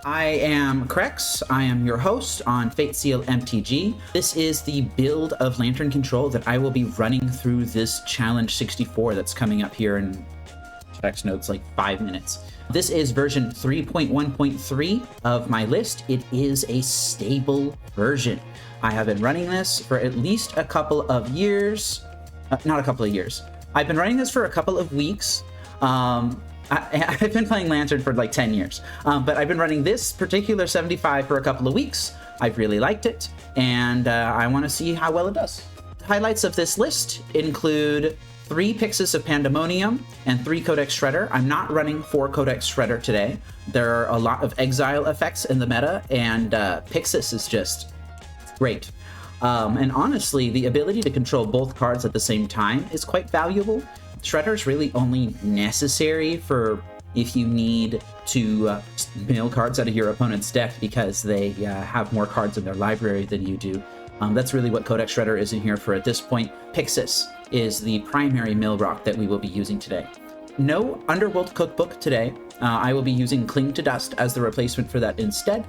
I am Krex. I am your host on Fate Seal MTG. This is the build of Lantern Control that I will be running through this Challenge 64 that's coming up here in Chex Notes like 5 minutes. This is version 3.1.3 of my list. It is a stable version. I have been running this for at least a couple of years. Not a couple of years. I've been running this for a couple of weeks. I've been playing Lantern for like 10 years, but I've been running this particular 75 for a couple of weeks. I've really liked it, and I want to see how well it does. Highlights of this list include 3 Pyxis of Pandemonium and 3 Codex Shredder. I'm not running 4 Codex Shredder today. There are a lot of exile effects in the meta, and Pyxis is just great. And honestly, the ability to control both cards at the same time is quite valuable. Shredder's really only necessary for if you need to mill cards out of your opponent's deck because they have more cards in their library than you do. That's really what Codex Shredder is in here for at this point. Pyxis is the primary mill rock that we will be using today. No Underworld Cookbook today. I will be using Cling to Dust as the replacement for that instead.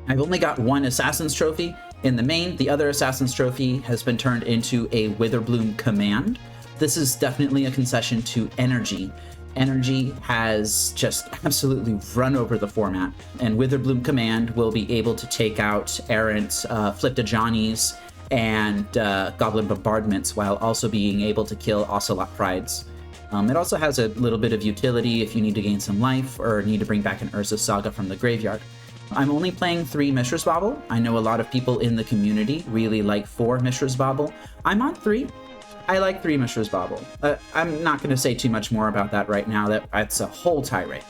I've only got 1 Assassin's Trophy in the main. The other Assassin's Trophy has been turned into a Witherbloom command. This is definitely a concession to Energy. Energy has just absolutely run over the format, and Witherbloom Command will be able to take out errant Flip to Johnnies and Goblin Bombardments while also being able to kill Ocelot Prides. It also has a little bit of utility if you need to gain some life or need to bring back an Urza Saga from the graveyard. I'm only playing 3 Mishra's Bauble. I know a lot of people in the community really like 4 Mishra's Bauble. I'm on 3. I like 3 Mishra's Bauble. I'm not going to say too much more about that right now. That's a whole tirade.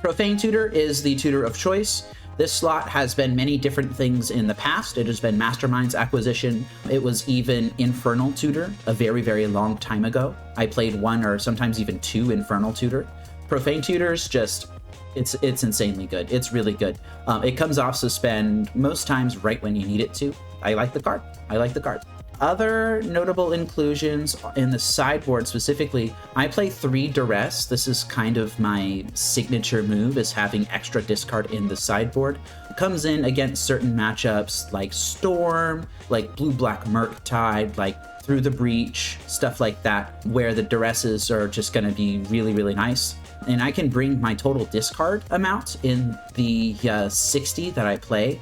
Profane Tutor is the tutor of choice. This slot has been many different things in the past. It has been Mastermind's Acquisition. It was even Infernal Tutor a very, very long time ago. I played 1 or sometimes even 2 Infernal Tutor. Profane Tutor's just... It's insanely good. It's really good. It comes off suspend most times right when you need it to. I like the card. Other notable inclusions in the sideboard specifically, I play 3 Duress. This is kind of my signature move, is having extra discard in the sideboard. It comes in against certain matchups like Storm, like Blue-Black Murktide, like Through the Breach, stuff like that, where the Duresses are just going to be really, really nice. And I can bring my total discard amount in the 60 that I play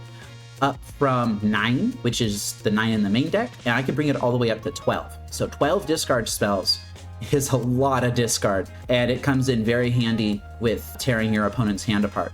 up from 9, which is the 9 in the main deck, and I can bring it all the way up to 12. So 12 discard spells is a lot of discard, and it comes in very handy with tearing your opponent's hand apart.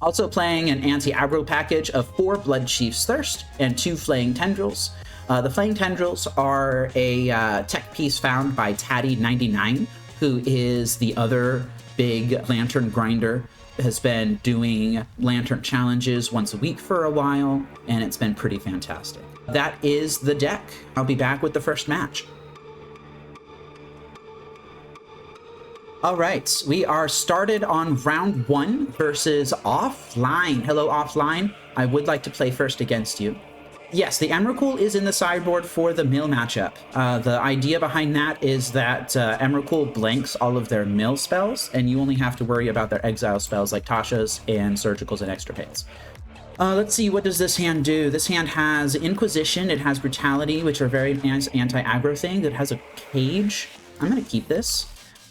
Also playing an anti-aggro package of 4 Bloodchief's Thirst and 2 Flaying Tendrils. The Flaying Tendrils are a tech piece found by Taddy99, who is the other big Lantern grinder. Has been doing Lantern challenges once a week for a while, and it's been pretty fantastic. That is the deck. I'll be back with the first match. All right, we are started on round 1 versus Offline. Hello, Offline. I would like to play first against you. Yes, the Emrakul is in the sideboard for the mill matchup. The idea behind that is that Emrakul blanks all of their mill spells, and you only have to worry about their exile spells like Tasha's and Surgicals and Extirpates. Let's see, what does this hand do? This hand has Inquisition, it has Brutality, which are very nice anti-aggro things. It has a Cage. I'm going to keep this.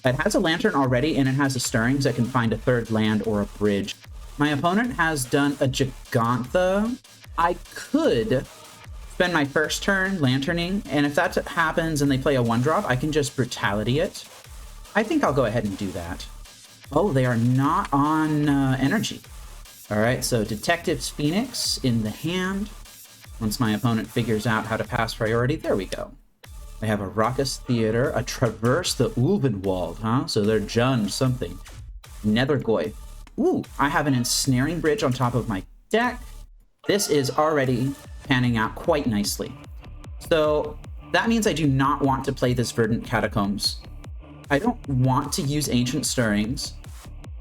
It has a Lantern already, and it has a Stirrings that can find a 3rd land or a bridge. My opponent has done a Gigantha. I could spend my first turn Lanterning, and if that happens and they play a 1-drop, I can just Brutality it. I think I'll go ahead and do that. Oh, they are not on Energy. All right, so Detective's Phoenix in the hand. Once my opponent figures out how to pass priority, there we go. They have a Raucous Theater, a Traverse the Ulvenwald, huh? So they're Jund something. Nethergoy. Ooh, I have an Ensnaring Bridge on top of my deck. This is already panning out quite nicely. So that means I do not want to play this Verdant Catacombs. I don't want to use Ancient Stirrings.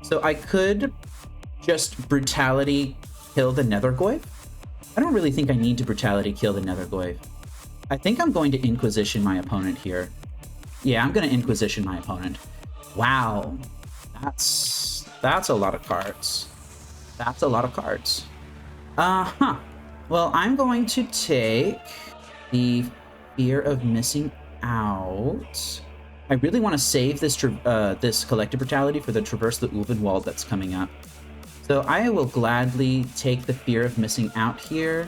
So I could just Brutality kill the Nethergoy. I don't really think I need to Brutality kill the Nethergoy. I think I'm going to Inquisition my opponent here. Yeah, I'm going to Inquisition my opponent. Wow. That's a lot of cards. That's a lot of cards. Uh-huh. Well, I'm going to take the Fear of Missing Out. I really want to save this this Collective Brutality for the Traverse the Ulvenwald that's coming up. So I will gladly take the Fear of Missing Out here.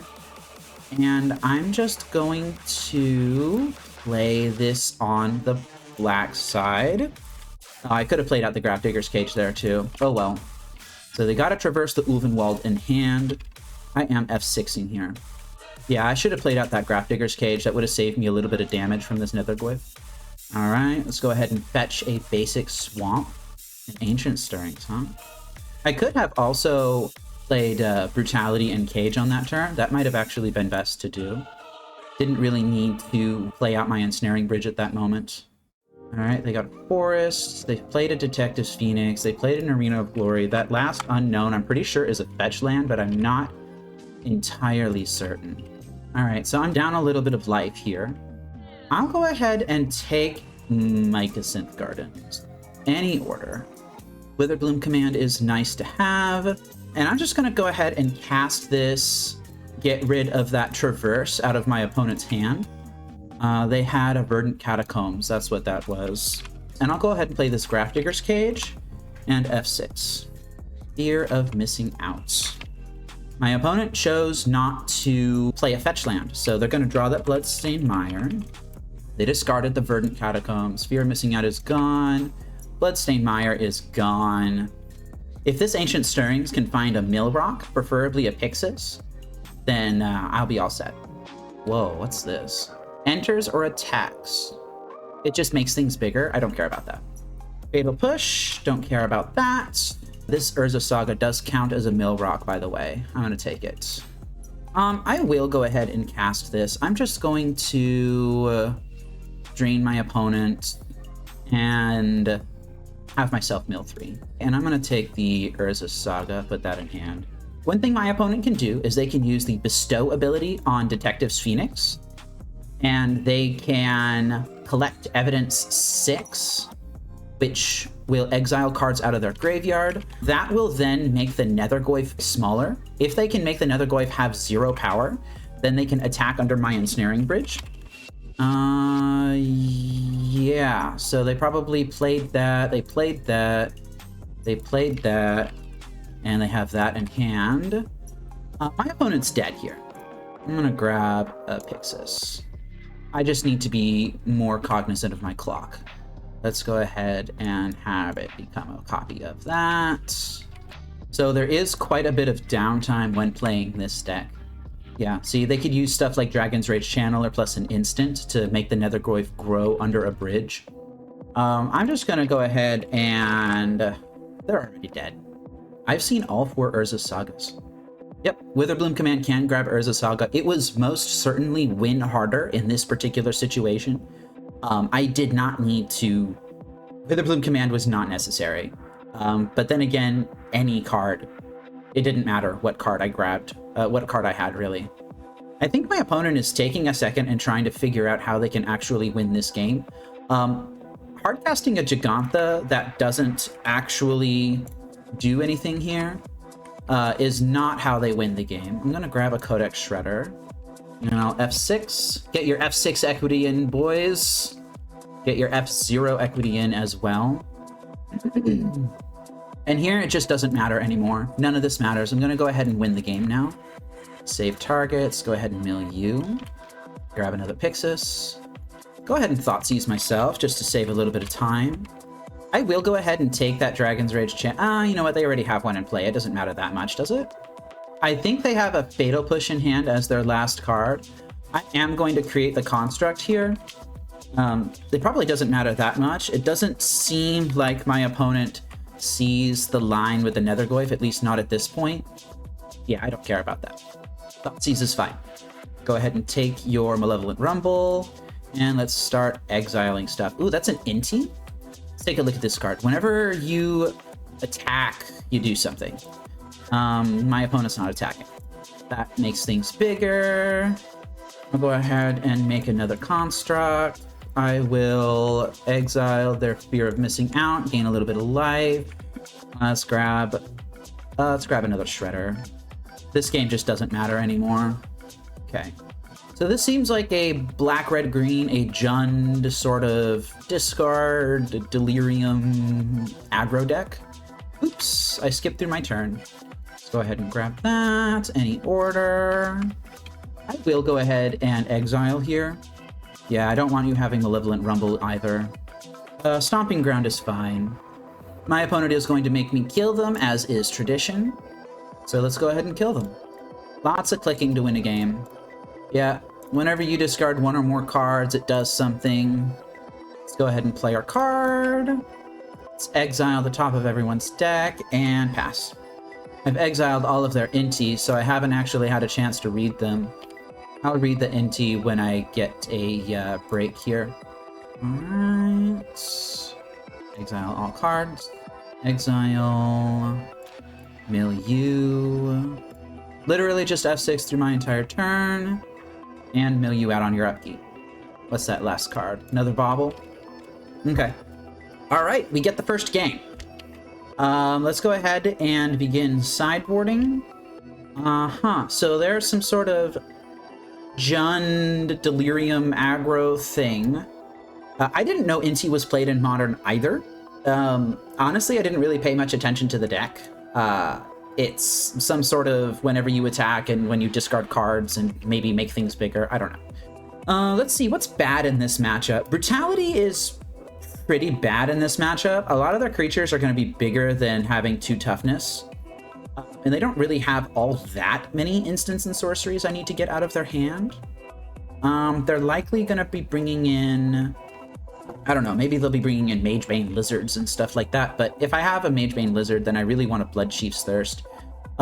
And I'm just going to play this on the black side. Oh, I could have played out the Grafdigger's Cage there too. Oh well. So they got to Traverse the Ulvenwald in hand. I am F6ing here. Yeah, I should have played out that Grafdigger's Cage. That would have saved me a little bit of damage from this Netherglyph. All right, let's go ahead and fetch a basic Swamp and Ancient Stirrings, huh? I could have also played Brutality and Cage on that turn. That might have actually been best to do. Didn't really need to play out my Ensnaring Bridge at that moment. All right, they got a Forest. They played a Detective's Phoenix. They played an Arena of Glory. That last Unknown, I'm pretty sure, is a fetch land, but I'm not entirely certain. All right, so I'm down a little bit of life here. I'll go ahead and take Mycosynth Gardens. Any order. Witherbloom Command is nice to have. And I'm just going to go ahead and cast this, get rid of that Traverse out of my opponent's hand. They had a Verdant Catacombs, that's what that was. And I'll go ahead and play this Grafdigger's Cage and F6. Fear of Missing Out. My opponent chose not to play a fetch land, so they're going to draw that Bloodstained Mire. They discarded the Verdant Catacombs. Fear of Missing Out is gone. Bloodstained Mire is gone. If this Ancient Stirrings can find a Mill Rock, preferably a Pixis, then I'll be all set. Whoa, what's this? Enters or attacks. It just makes things bigger. I don't care about that. Fatal Push, don't care about that. This Urza Saga does count as a Mill Rock, by the way. I'm going to take it. I will go ahead and cast this. I'm just going to drain my opponent and have myself mill 3. And I'm going to take the Urza Saga, put that in hand. One thing my opponent can do is they can use the Bestow ability on Detective's Phoenix, and they can collect Evidence 6, which will exile cards out of their graveyard. That will then make the Nethergoyf smaller. If they can make the Nethergoyf have 0 power, then they can attack under my Ensnaring Bridge. Yeah, so they probably played that, they played that, and they have that in hand. My opponent's dead here. I'm gonna grab a Pixis. I just need to be more cognizant of my clock. Let's go ahead and have it become a copy of that. So there is quite a bit of downtime when playing this deck. Yeah, see, they could use stuff like Dragon's Rage Channeler plus an instant to make the Nethergoyf grow under a bridge. I'm just gonna go ahead and... they're already dead. I've seen all 4 Urza Sagas. Yep, Witherbloom Command can grab Urza Saga. It was most certainly win harder in this particular situation. I did not need to... Witherbloom Command was not necessary. But then again, any card. It didn't matter what card I grabbed, what card I had, really. I think my opponent is taking a second and trying to figure out how they can actually win this game. Hardcasting a Gigantha that doesn't actually do anything here is not how they win the game. I'm going to grab a Codex Shredder. And I'll F6. Get your F6 equity in, boys. Get your F0 equity in as well. And here, it just doesn't matter anymore. None of this matters. I'm going to go ahead and win the game now. Save targets. Go ahead and mill you. Grab another Pixis. Go ahead and Thoughtseize myself, just to save a little bit of time. I will go ahead and take that Dragon's Rage you know what? They already have one in play. It doesn't matter that much, does it? I think they have a Fatal Push in hand as their last card. I am going to create the Construct here. It probably doesn't matter that much. It doesn't seem like my opponent sees the line with the Nethergoyf, at least not at this point. Yeah, I don't care about that. Thoughtseize is fine. Go ahead and take your Malevolent Rumble, and let's start exiling stuff. Ooh, that's an Inti? Let's take a look at this card. Whenever you attack, you do something. My opponent's not attacking. That makes things bigger. I'll go ahead and make another Construct. I will exile their Fear of Missing Out, gain a little bit of life. Let's grab Let's grab another Shredder. This game just doesn't matter anymore. Okay. So this seems like a black, red, green, a Jund sort of discard, delirium aggro deck. Oops, I skipped through my turn. Let's go ahead and grab that. Any order. I will go ahead and exile here. Yeah, I don't want you having Malevolent Rumble either. Stomping Ground is fine. My opponent is going to make me kill them, as is tradition. So let's go ahead and kill them. Lots of clicking to win a game. Yeah, whenever you discard one or more cards, it does something. Let's go ahead and play our card. Let's exile the top of everyone's deck and pass. I've exiled all of their inties, so I haven't actually had a chance to read them. I'll read the inti when I get a break here. Alright. Exile all cards. Exile. Milieu. Literally just F6 through my entire turn. And mill you out on your upkeep. What's that last card? Another bauble? Okay. Alright, we get the first game. Let's go ahead and begin sideboarding. So there's some sort of Jund delirium aggro thing. I didn't know Inti was played in Modern either. Honestly, I didn't really pay much attention to the deck. It's some sort of whenever you attack and when you discard cards and maybe make things bigger. I don't know. Let's see, what's bad in this matchup? Brutality is pretty bad in this matchup. A lot of their creatures are going to be bigger than having 2 toughness. And they don't really have all that many instants and sorceries I need to get out of their hand. They're likely going to be bringing in... I don't know, maybe they'll be bringing in Magebane Lizards and stuff like that, but if I have a Magebane Lizard, then I really want a Blood Chief's Thirst.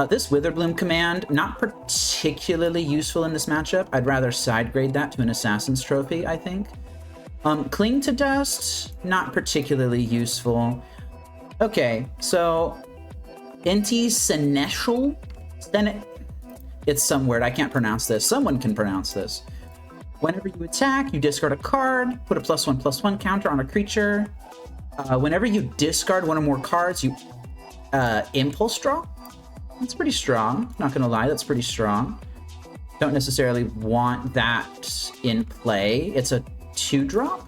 This Witherbloom command, not particularly useful in this matchup. I'd rather side grade that to an Assassin's Trophy, I think. Cling to Dust, not particularly useful. Okay, so... Inti Seneschal? It's some word, I can't pronounce this. Someone can pronounce this. Whenever you attack, you discard a card, put a +1/+1 counter on a creature. Whenever you discard one or more cards, you impulse draw. That's pretty strong. Not gonna lie, that's pretty strong. Don't necessarily want that in play. It's a 2-drop.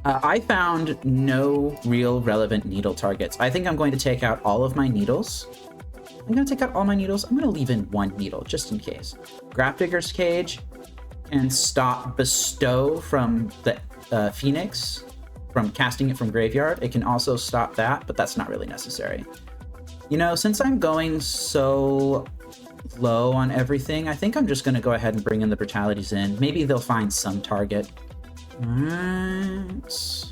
I found no real relevant needle targets. I think I'm going to take out all of my needles. I'm gonna take out all my needles. I'm gonna leave in 1 needle, just in case. Grafdigger's Cage and stop Bestow from the Phoenix, from casting it from Graveyard. It can also stop that, but that's not really necessary. You know, since I'm going so low on everything, I think I'm just going to go ahead and bring in the Brutalities in. Maybe they'll find some target. Alright.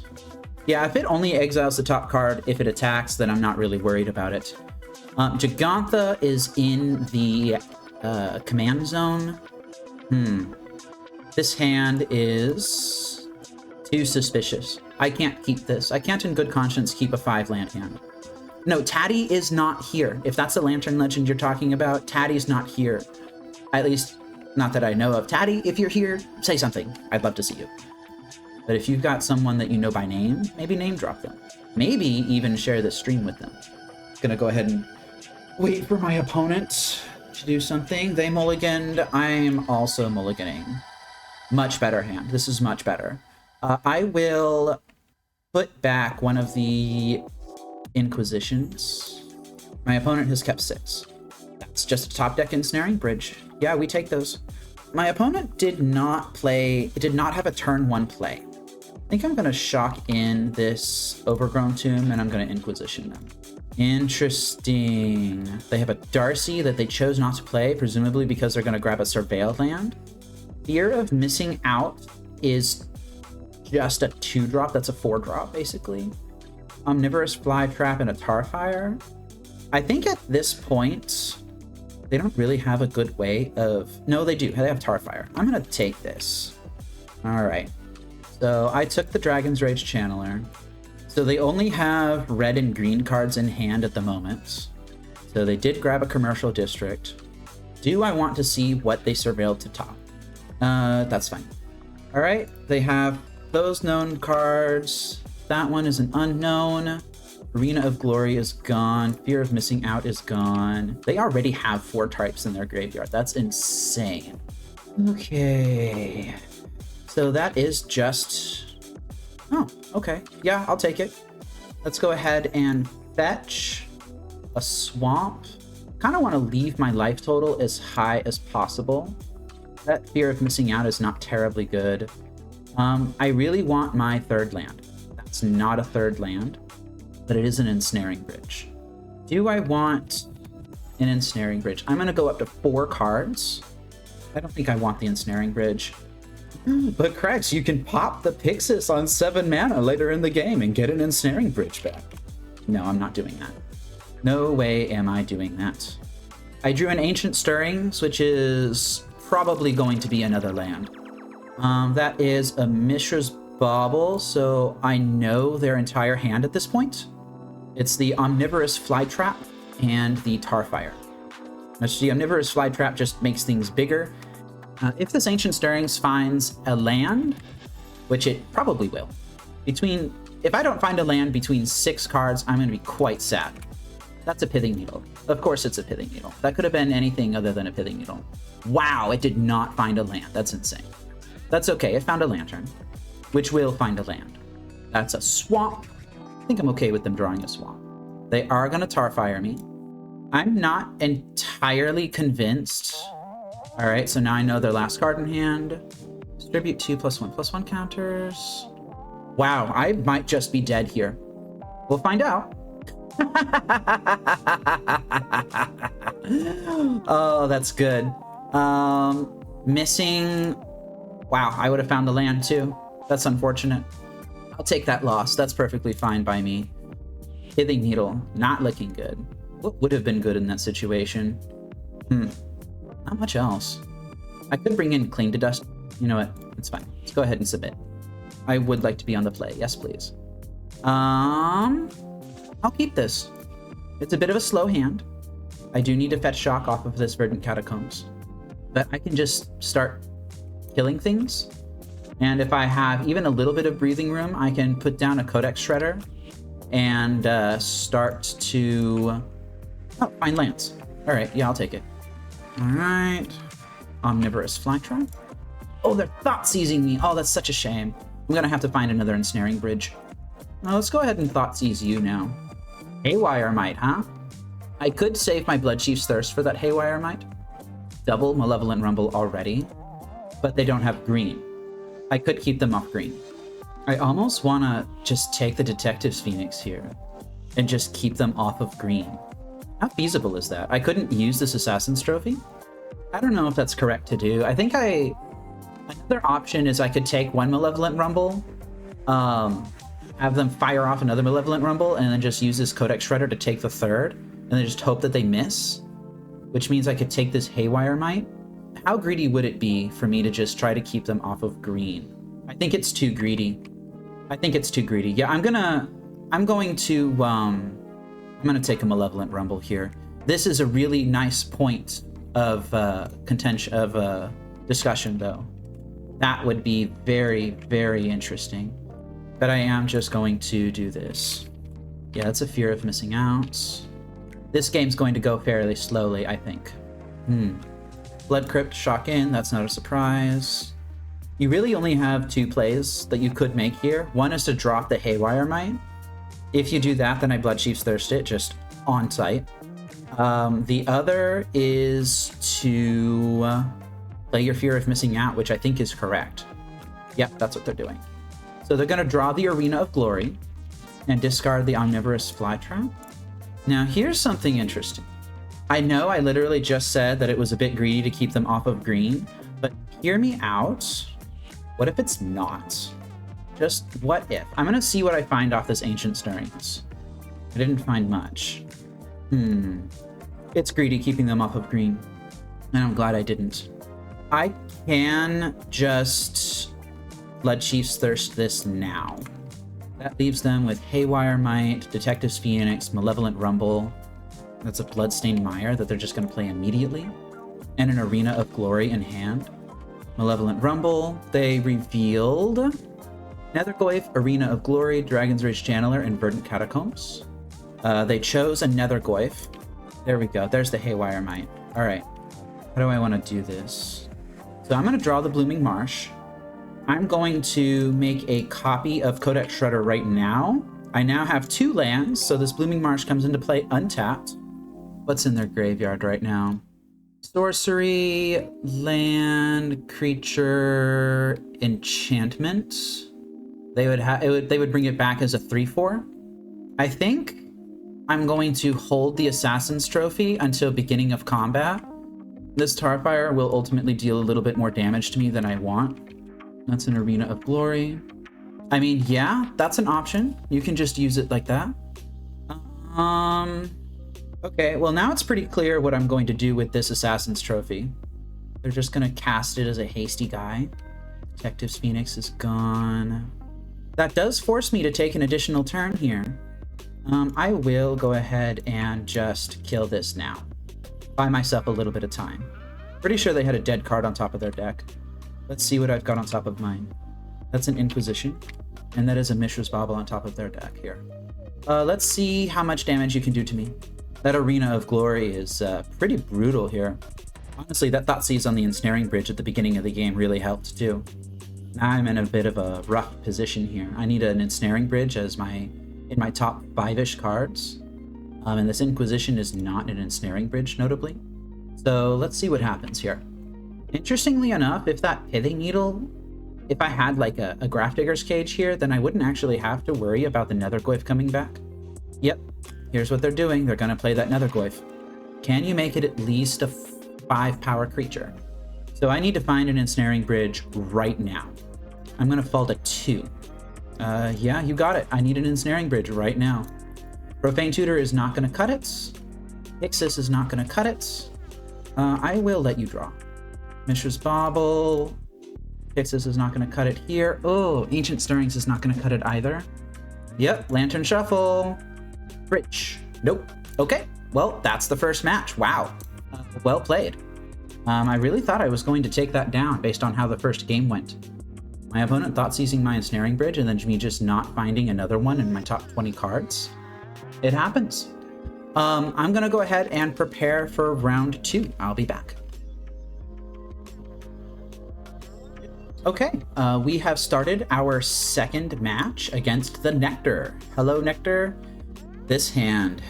Yeah, if it only exiles the top card if it attacks, then I'm not really worried about it. Jegantha is in the command zone. This hand is too suspicious. I can't keep this. I can't in good conscience keep a 5-land hand. No, Taddy is not here. If that's a Lantern Legend you're talking about, Taddy's not here. At least, not that I know of. Taddy, if you're here, say something. I'd love to see you. But if you've got someone that you know by name, maybe name drop them. Maybe even share this stream with them. Gonna go ahead and wait for my opponent to do something. They mulliganed. I'm also mulliganing. Much better hand. This is much better. I will put back one of the Inquisitions. My opponent has kept 6. That's just a top deck ensnaring bridge. Yeah, we take those. My opponent did not have a turn 1 play. I think I'm going to shock in this Overgrown Tomb and I'm going to Inquisition them. Interesting. They have a Darcy that they chose not to play, presumably because they're going to grab a Surveil land. Fear of Missing Out is just a 2-drop. That's a 4-drop, basically. Omnivorous Flytrap and a Tarfire. I think at this point, they don't really have a good way of... No, they do. They have Tarfire. I'm going to take this. All right. So I took the Dragon's Rage Channeler. So they only have red and green cards in hand at the moment. So they did grab a Commercial District. Do I want to see what they surveilled to top? That's fine. All right, they have those known cards. That one is an unknown. Arena of Glory is gone. Fear of Missing Out is gone. They already have 4 types in their graveyard. That's insane. Okay. So that is just... Oh, okay. Yeah, I'll take it. Let's go ahead and fetch a swamp. Kind of want to leave my life total as high as possible. That Fear of Missing Out is not terribly good. I really want my 3rd land. That's not a 3rd land, but it is an Ensnaring Bridge. Do I want an Ensnaring Bridge? I'm going to go up to 4 cards. I don't think I want the Ensnaring Bridge. But Krex, you can pop the Pixis on 7 mana later in the game and get an Ensnaring Bridge back. No, I'm not doing that. No way am I doing that. I drew an Ancient Stirrings, which is probably going to be another land. That is a Mishra's Bauble, so I know their entire hand at this point. It's the Omnivorous Flytrap and the Tarfire. The Omnivorous Flytrap just makes things bigger. If this Ancient Stirrings finds a land, which it probably will, if I don't find a land between 6 cards, I'm going to be quite sad. That's a Pithing Needle. Of course it's a Pithing Needle. That could have been anything other than a Pithing Needle. Wow, it did not find a land. That's insane. That's okay, it found a Lantern, which will find a land. That's a Swamp. I think I'm okay with them drawing a Swamp. They are going to Tarfire me. I'm not entirely convinced. All right, so now I know their last card in hand. Distribute 2+1/+1 counters. Wow, I might just be dead here. We'll find out. Oh, that's good. Missing. Wow, I would have found the land too. That's unfortunate. I'll take that loss. That's perfectly fine by me. Pithing Needle, not looking good. What would have been good in that situation? Not much else. I could bring in Cling to Dust. You know what? It's fine. Let's go ahead and submit. I would like to be on the play. Yes, please. I'll keep this. It's a bit of a slow hand. I do need to fetch Shock off of this Verdant Catacombs. But I can just start killing things. And if I have even a little bit of breathing room, I can put down a Codex Shredder and start to... Oh, find lands. All right, yeah, I'll take it. All right. Omnivorous Flytrap. Oh, they're thought seizing me. Oh, that's such a shame. I'm gonna have to find another Ensnaring Bridge. Now, let's go ahead and thought seize you now. Haywire Might, huh? I could save my Bloodchief's Thirst for that Haywire Might. Double Malevolent Rumble already, but they don't have green. I could keep them off green. I almost wanna just take the Detective's Phoenix here and just keep them off of green. How feasible is that? I couldn't use this Assassin's Trophy? I don't know if that's correct to do. I think another option is I could take one Malevolent Rumble, have them fire off another Malevolent Rumble, and then just use this Codex Shredder to take the 3rd, and then just hope that they miss, which means I could take this Haywire Might. How greedy would it be for me to just try to keep them off of green? I think it's too greedy. Yeah, I'm going to take a Malevolent Rumble here. This is a really nice point of discussion, though. That would be very, very interesting. But I am just going to do this. Yeah, it's a Fear of Missing Out. This game's going to go fairly slowly, I think. Blood Crypt, Shock in, that's not a surprise. You really only have 2 plays that you could make here. One is to drop the Haywire Might. If you do that, then I Bloodchief's Thirst it, just on site. The other is to play your Fear of Missing Out, which I think is correct. Yep, that's what they're doing. So they're going to draw the Arena of Glory and discard the Omnivorous Flytrap. Now here's something interesting. I know I literally just said that it was a bit greedy to keep them off of green, but hear me out. What if it's not? Just what if? I'm going to see what I find off this Ancient Stirrings. I didn't find much. It's greedy keeping them off of green, and I'm glad I didn't. I can just Bloodchief's Thirst this now. That leaves them with Haywire Might, Detective's Phoenix, Malevolent Rumble. That's a Bloodstained Mire that they're just going to play immediately. And an Arena of Glory in hand. Malevolent Rumble. They revealed Nethergoyf, Arena of Glory, Dragon's Rage Channeler, and Verdant Catacombs. They chose a Nethergoyf. There we go. There's the Haywire Mite. All right. How do I want to do this? So I'm going to draw the Blooming Marsh. I'm going to make a copy of Codex Shredder right now. I now have 2 lands, so this Blooming Marsh comes into play untapped. What's in their graveyard right now? Sorcery, land, creature, enchantment. They would bring it back as a 3/4. I think I'm going to hold the Assassin's Trophy until beginning of combat. This Tarfire will ultimately deal a little bit more damage to me than I want. That's an Arena of Glory. I mean, yeah, that's an option. You can just use it like that. Okay, well now it's pretty clear what I'm going to do with this Assassin's Trophy. They're just gonna cast it as a hasty guy. Detective's Phoenix is gone. That does force me to take an additional turn here. I will go ahead and just kill this now. Buy myself a little bit of time. Pretty sure they had a dead card on top of their deck. Let's see what I've got on top of mine. That's an Inquisition, and that is a Mishra's Bauble on top of their deck here. Let's see how much damage you can do to me. That Arena of Glory is pretty brutal here. Honestly, that Thoughtseize on the Ensnaring Bridge at the beginning of the game really helped too. Now I'm in a bit of a rough position here. I need an Ensnaring Bridge as in my top 5-ish cards. And this Inquisition is not an Ensnaring Bridge, notably. So let's see what happens here. Interestingly enough, if that Pithing Needle, if I had like a Grafdigger's Cage here, then I wouldn't actually have to worry about the Nethergoyf coming back. Yep, here's what they're doing. They're going to play that Nethergoyf. Can you make it at least a 5-power creature? So I need to find an Ensnaring Bridge right now. I'm going to fall to 2. Yeah, you got it. I need an Ensnaring Bridge right now. Profane Tutor is not going to cut it. Ixis is not going to cut it. I will let you draw. Mishra's Bauble. Ixis is not going to cut it here. Oh, Ancient Stirrings is not going to cut it either. Yep, Lantern Shuffle. Bridge. Nope. Okay, well, that's the first match. Wow. Well played. I really thought I was going to take that down based on how the first game went. My opponent thought seizing my Ensnaring Bridge and then me just not finding another one in my top 20 cards. It happens. I'm going to go ahead and prepare for round 2. I'll be back. Okay, we have started our second match against the Nectar. Hello, Nectar. This hand.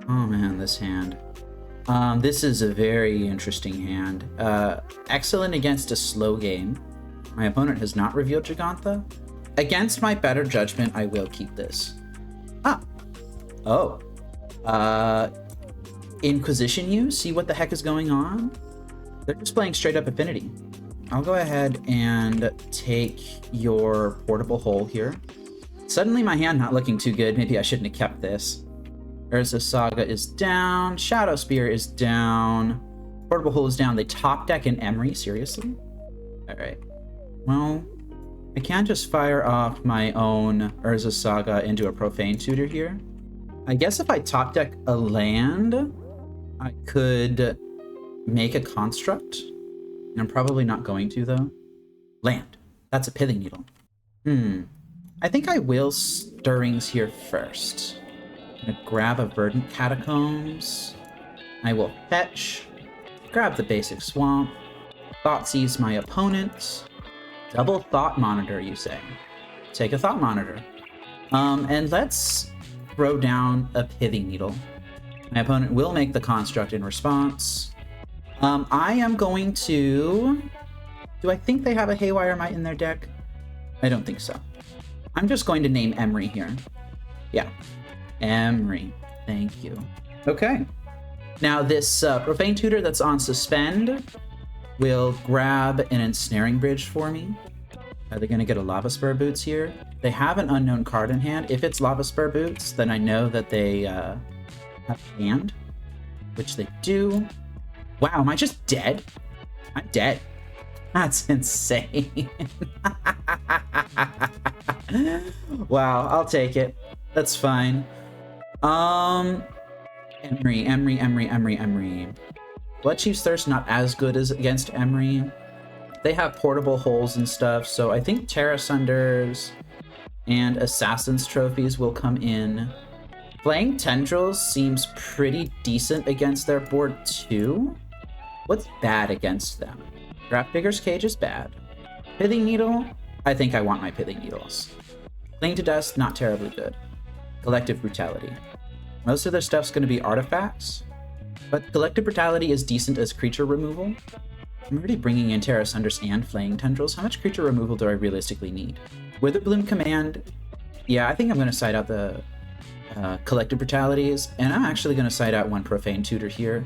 Oh man, this hand. This is a very interesting hand. Excellent against a slow game. My opponent has not revealed Gigantha. Against my better judgment, I will keep this. Oh. Inquisition you? See what the heck is going on? They're just playing straight up Affinity. I'll go ahead and take your Portable Hole here. Suddenly my hand not looking too good. Maybe I shouldn't have kept this. Urza's Saga is down. Shadow Spear is down. Portable Hole is down. They top deck an Emery? Seriously? Alright. Well, I can't just fire off my own Urza's Saga into a Profane Tutor here. I guess if I top deck a land, I could make a construct. I'm probably not going to, though. Land. That's a Pithing Needle. I think I will Stirrings here first. I'm gonna grab a Verdant Catacombs. I will fetch. Grab the basic Swamp. Thoughtseize my opponent. Double Thought Monitor, you say? Take a Thought Monitor. And let's throw down a Pithing Needle. My opponent will make the construct in response. I am going to... Do I think they have a Haywire Mite in their deck? I don't think so. I'm just going to name Emery here. Yeah. Emery. Thank you. Okay. Now this Profane Tutor that's on Suspend will grab an Ensnaring Bridge for me. Are they going to get a Lava Spur Boots here? They have an unknown card in hand. If it's Lava Spur Boots, then I know that they have hand, which they do. Wow, am I just dead? I'm dead. That's insane. Wow, I'll take it. That's fine. Emery. Bloodchief's Thirst not as good as against Emery. They have Portable Holes and stuff, so I think Terra Sunders and Assassin's Trophies will come in. Playing Tendrils seems pretty decent against their board too. What's bad against them? Grafdigger's Cage is bad. Pithing Needle, I think I want my Pithing Needles. Cling to Dust, not terribly good. Collective Brutality. Most of their stuff's going to be artifacts, but Collective Brutality is decent as creature removal. I'm already bringing in Terra Sunders and Flaying Tendrils. How much creature removal do I realistically need? Witherbloom Command, yeah, I think I'm going to side out the Collective Brutalities, and I'm actually going to side out one Profane Tutor here.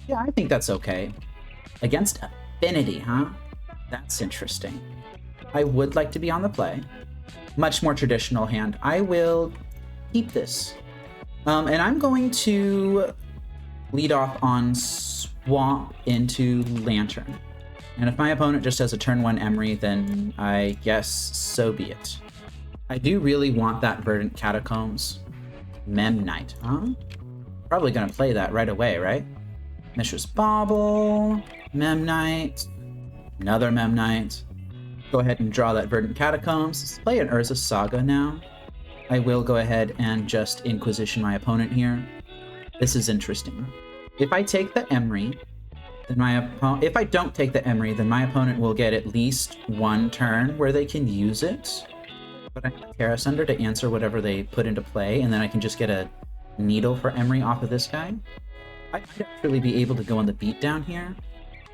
Yeah, I think that's okay. Against Affinity, huh? That's interesting. I would like to be on the play. Much more traditional hand. I will keep this. And I'm going to lead off on Swamp into Lantern. And if my opponent just has a turn 1 Emery, then I guess so be it. I do really want that Verdant Catacombs. Memnite, huh? Probably gonna play that right away, right? Mishra's Bauble, Memnite, another Memnite. Go ahead and draw that Verdant Catacombs. Let's play an Urza Saga now. I will go ahead and just Inquisition my opponent here. This is interesting. If I take the Emery, then if I don't take the Emery, then my opponent will get at least one turn where they can use it. But I have Terra Sunder to answer whatever they put into play, and then I can just get a Needle for Emery off of this guy. I might actually be able to go on the beatdown here.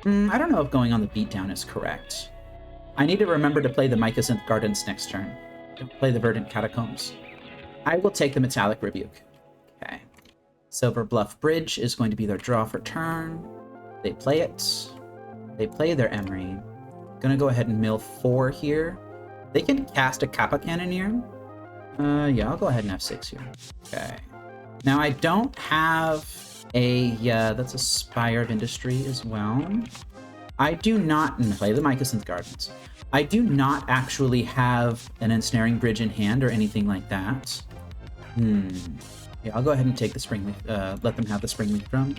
I don't know if going on the beatdown is correct. I need to remember to play the Mycosynth Gardens next turn. Don't play the Verdant Catacombs. I will take the Metallic Rebuke. Okay. Silver Bluff Bridge is going to be their draw for turn. They play it. They play their Emery. Gonna go ahead and mill 4 here. They can cast a Kappa Cannoneer. Yeah, I'll go ahead and F6 here. Okay. Now I don't have a, that's a Spire of Industry as well. I do not play the Mycosynth Gardens. I do not actually have an Ensnaring Bridge in hand or anything like that. Yeah, I'll go ahead and take the Springleaf, let them have the Springleaf Drum.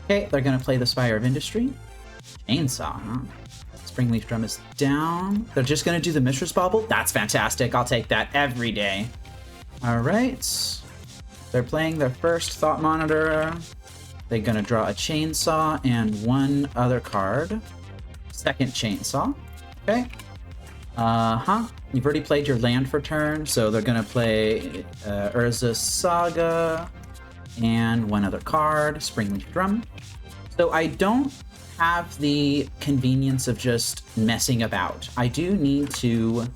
Okay, they're gonna play the Spire of Industry. Chainsaw, huh? Springleaf Drum is down. They're just gonna do the Mishra's Bauble? That's fantastic, I'll take that every day. All right. They're playing their first Thought Monitor. They're gonna draw a Chainsaw and one other card. Second Chainsaw. Okay. You've already played your land for turn, so they're gonna play Urza Saga and one other card, Springleaf Drum. So I don't have the convenience of just messing about. I do need to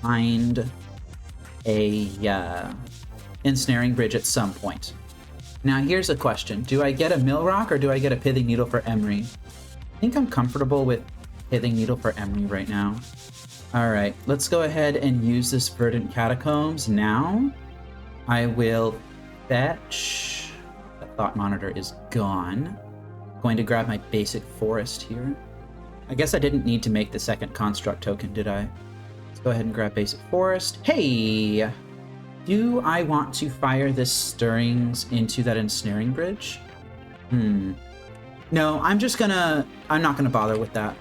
find a Ensnaring Bridge at some point. Now here's a question. Do I get a Mill Rock or do I get a Pithing Needle for Emery? I think I'm comfortable with Pithing Needle for Emery right now. Alright, let's go ahead and use this Verdant Catacombs now. I will fetch... The Thought Monitor is gone. Going to grab my basic forest here. I guess I didn't need to make the second construct token, did I? Let's go ahead and grab basic forest. Hey! Do I want to fire this Stirrings into that Ensnaring Bridge? No, I'm not gonna bother with that.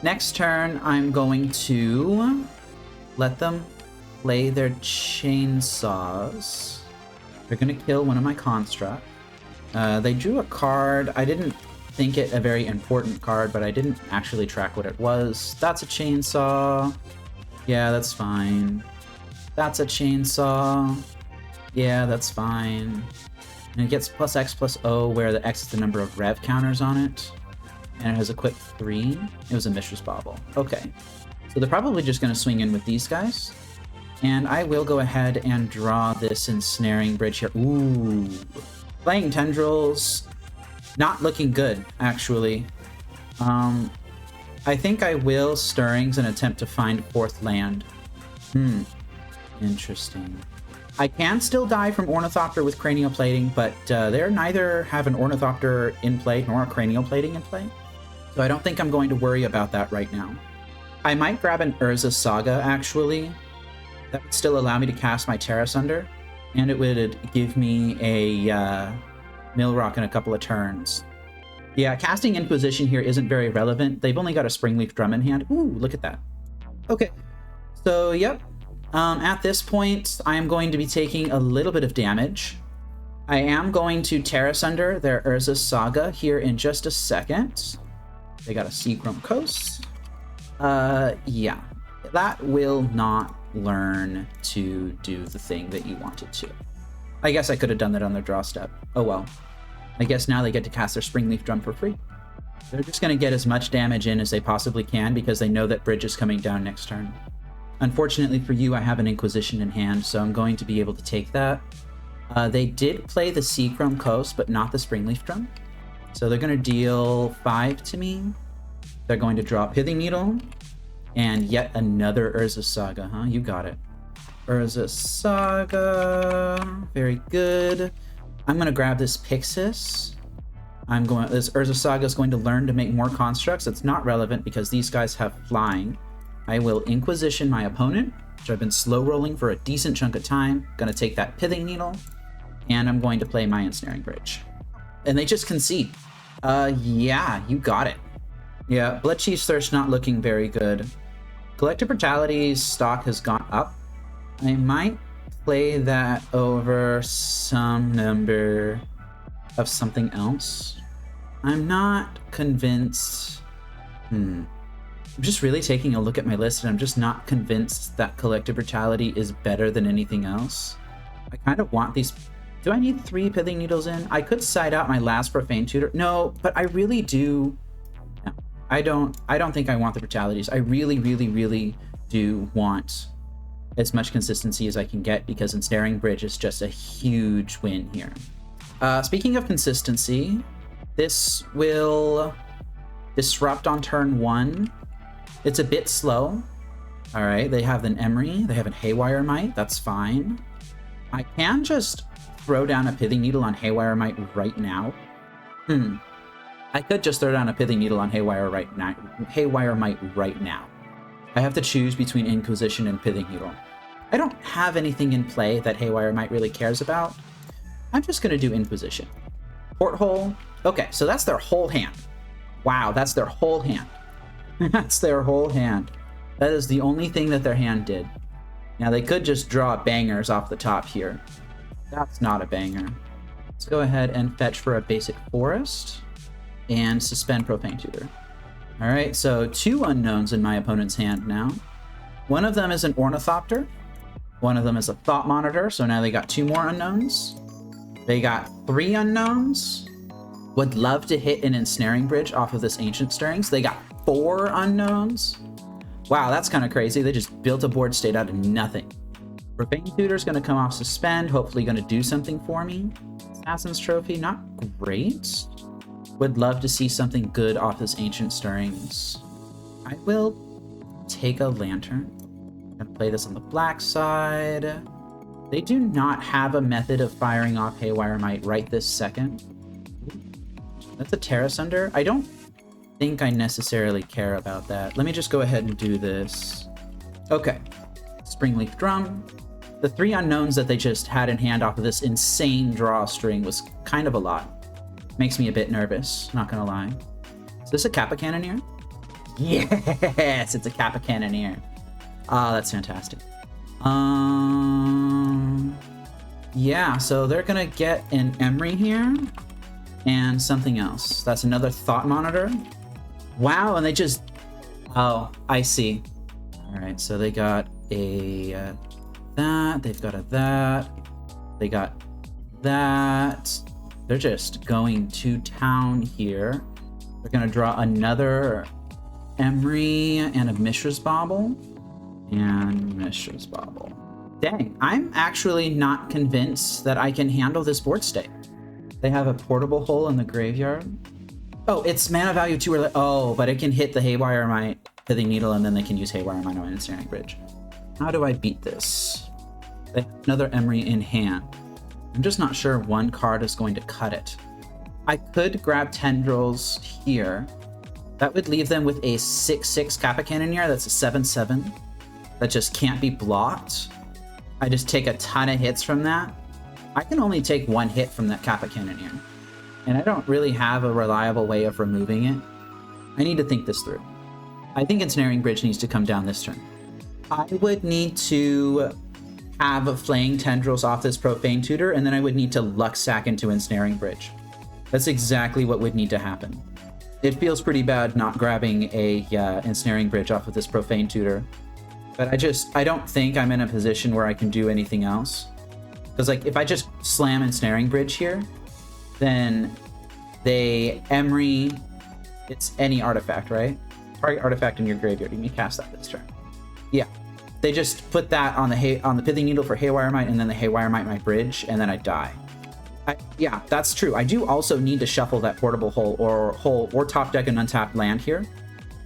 Next turn, I'm going to let them play their Chainsaws. They're gonna kill one of my construct. They drew a card. I didn't think it a very important card, but I didn't actually track what it was. That's a Chainsaw. Yeah, that's fine. That's a Chainsaw. Yeah, that's fine. And it gets +X+O, where the X is the number of rev counters on it. And it has a quick 3. It was a Mishra's Bauble. Okay. So they're probably just going to swing in with these guys. And I will go ahead and draw this Ensnaring Bridge here. Ooh. Playing Tendrils. Not looking good, actually. I think I will Stirrings and attempt to find 4th land. Interesting. I can still die from Ornithopter with Cranial Plating, but they neither have an Ornithopter in play nor a Cranial Plating in play. So I don't think I'm going to worry about that right now. I might grab an Urza Saga, actually. That would still allow me to cast my Terra Sunder, and it would give me a Mill Rock in a couple of turns. Yeah, casting Inquisition here isn't very relevant. They've only got a Springleaf Drum in hand. Ooh, look at that. Okay. So, yep. At this point, I am going to be taking a little bit of damage. I am going to Terrace Under their Urza's Saga here in just a second. They got a Seachrome Coast. Yeah, that will not learn to do the thing that you wanted to. I guess I could have done that on their draw step. Oh well. I guess now they get to cast their Springleaf Drum for free. They're just going to get as much damage in as they possibly can because they know that Bridge is coming down next turn. Unfortunately for you, I have an Inquisition in hand, so I'm going to be able to take that. They did play the Seachrome Coast, but not the Springleaf Drum. So they're going to deal 5 to me. They're going to draw Pithing Needle. And yet another Urza's Saga, huh? You got it. Urza's Saga. Very good. I'm going to grab this Pixis. This Urza's Saga is going to learn to make more constructs. It's not relevant because these guys have flying. I will Inquisition my opponent, which I've been slow rolling for a decent chunk of time. Going to take that Pithing Needle. And I'm going to play my Ensnaring Bridge. And they just concede. Yeah, you got it. Yeah, Bloodchief's Thirst not looking very good. Collective Brutality's stock has gone up. I might play that over some number of something else. I'm not convinced. I'm just really taking a look at my list and I'm just not convinced that Collective Brutality is better than anything else. I kind of want these. Do I need 3 Pithing Needles in? I could side out my last Profane Tutor. No, but I really do. No, I don't think I want the Brutalities. I really, really, really do want as much consistency as I can get because Ensnaring Bridge is just a huge win here. Speaking of consistency, this will disrupt on turn 1. It's a bit slow. All right, they have an Emery, they have an Haywire Might, that's fine. I can just throw down a Pithing Needle on Haywire Might right now. I could just throw down a Pithing Needle on Haywire Might right now. I have to choose between Inquisition and Pithing Needle. I don't have anything in play that Haywire Might really cares about. I'm just going to do Inquisition. Porthole. Okay, so that's their whole hand. Wow, that's their whole hand. That's their whole hand. That is the only thing that their hand did. Now, they could just draw bangers off the top here. That's not a banger. Let's go ahead and fetch for a basic forest and suspend Profane Tutor. All right, so 2 unknowns in my opponent's hand now. One of them is an Ornithopter. One of them is a Thought Monitor, so now they got 2 more unknowns. They got 3 unknowns. Would love to hit an Ensnaring Bridge off of this Ancient Stirrings. They got 4 unknowns. Wow, that's kind of crazy. They just built a board state out of nothing. Profane Tutor's going to come off Suspend, hopefully going to do something for me. Assassin's Trophy, not great. Would love to see something good off this Ancient Stirrings. I will take a Lantern. I'm going to play this on the black side. They do not have a method of firing off Haywire Might right this second. That's a Terrace Under. I don't think I necessarily care about that. Let me just go ahead and do this. Okay. Springleaf Drum. The 3 unknowns that they just had in hand off of this insane draw string was kind of a lot. Makes me a bit nervous, not gonna lie. Is this a Kappa Cannoneer? Yes, it's a Kappa Cannoneer. Ah, that's fantastic. Yeah, so they're gonna get an Emery here and something else. That's another Thought Monitor. Wow, and they just... Oh, I see. All right, so they got a that. They've got a that. They got that. They're just going to town here. They're gonna draw another Emery and a Mishra's Bauble. And Mishra's Bauble. Dang, I'm actually not convinced that I can handle this board state. They have a Portable Hole in the graveyard. Oh, it's mana value 2 or... Oh, but it can hit the Haywire Might, Pithing Needle, and then they can use Haywire Might on Ensnaring Bridge. How do I beat this? They have another Emery in hand. I'm just not sure one card is going to cut it. I could grab Tendrils here. That would leave them with a 6/6 Kappa Cannoneer. That's a 7/7. That just can't be blocked. I just take a ton of hits from that. I can only take 1 hit from that Kappa Cannoneer. And I don't really have a reliable way of removing it. I need to think this through. I think Ensnaring Bridge needs to come down this turn. I would need to have Flaying Tendrils off this Profane Tutor, and then I would need to Luck Sack into Ensnaring Bridge. That's exactly what would need to happen. It feels pretty bad not grabbing a Ensnaring Bridge off of this Profane Tutor. But I don't think I'm in a position where I can do anything else. Because, like, if I just slam Ensnaring Bridge here, then they Emery... It's any artifact, right? Target artifact in your graveyard. You may cast that this turn. Yeah. They just put that on the Pithing Needle for Haywire Might, and then the Haywire Might my bridge, and then I die. Yeah, that's true. I do also need to shuffle that Portable Hole or top deck an untapped land here.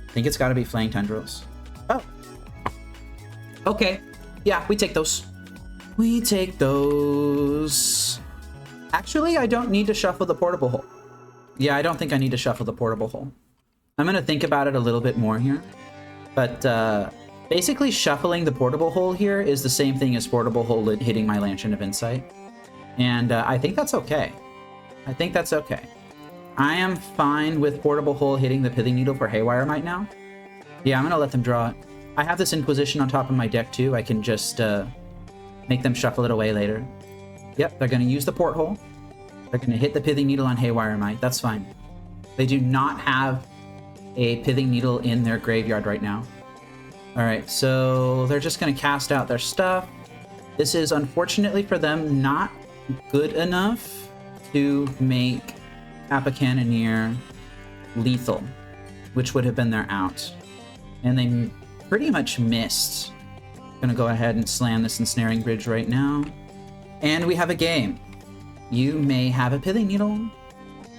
I think it's got to be Flaying Tendrils. Oh. Okay. Yeah, we take those. We take those. Actually, I don't need to shuffle the Portable Hole. Yeah, I don't think I need to shuffle the Portable Hole. I'm going to think about it a little bit more here. But basically, shuffling the Portable Hole here is the same thing as Portable Hole hitting my Lantern of Insight. And I think that's okay. I think that's okay. I am fine with Portable Hole hitting the Pithing Needle for Haywire Might now. Yeah, I'm going to let them draw it. I have this Inquisition on top of my deck too. I can just make them shuffle it away later. Yep, they're going to use the Porthole. They're going to hit the Pithing Needle on Haywire Might. That's fine. They do not have a Pithing Needle in their graveyard right now. Alright, so they're just going to cast out their stuff. This is, unfortunately for them, not good enough to make Kappa Cannoneer lethal, which would have been their out. And they pretty much missed. Gonna go ahead and slam this Ensnaring Bridge right now. And we have a game. You may have a Pithing Needle.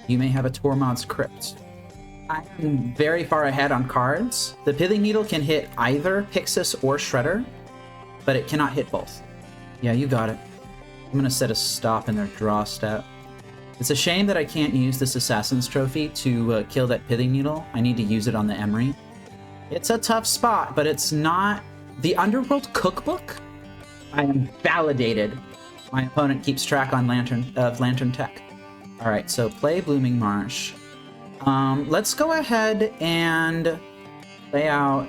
You may have a Tormod's Crypt. I'm very far ahead on cards. The Pithing Needle can hit either Pixis or Shredder, but it cannot hit both. Yeah, you got it. I'm gonna set a stop in their draw step. It's a shame that I can't use this Assassin's Trophy to kill that Pithing Needle. I need to use it on the Emery. It's a tough spot, but it's not... The Underworld Cookbook? I am validated. My opponent keeps track on Lantern Tech. Alright, so play Blooming Marsh. Let's go ahead and lay out...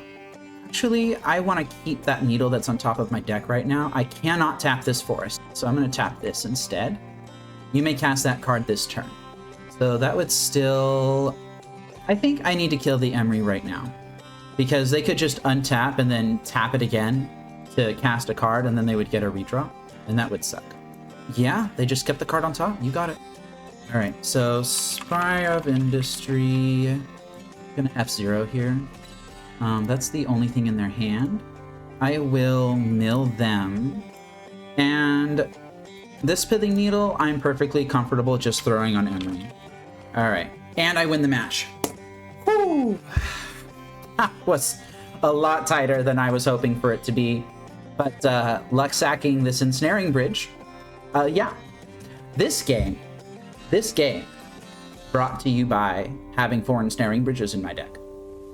Actually, I want to keep that needle that's on top of my deck right now. I cannot tap this forest, so I'm going to tap this instead. You may cast that card this turn. So that would still... I think I need to kill the Emery right now. Because they could just untap and then tap it again to cast a card, and then they would get a redraw. And that would suck. Yeah, they just kept the card on top. You got it. Alright, so Spire of Industry. I'm gonna F0 here. That's the only thing in their hand. I will mill them. And this Pithing Needle, I'm perfectly comfortable just throwing on Emery. Alright, and I win the match. Woo! That was a lot tighter than I was hoping for it to be. But luck sacking this Ensnaring Bridge. Yeah, this game brought to you by having 4 Ensnaring Bridges in my deck.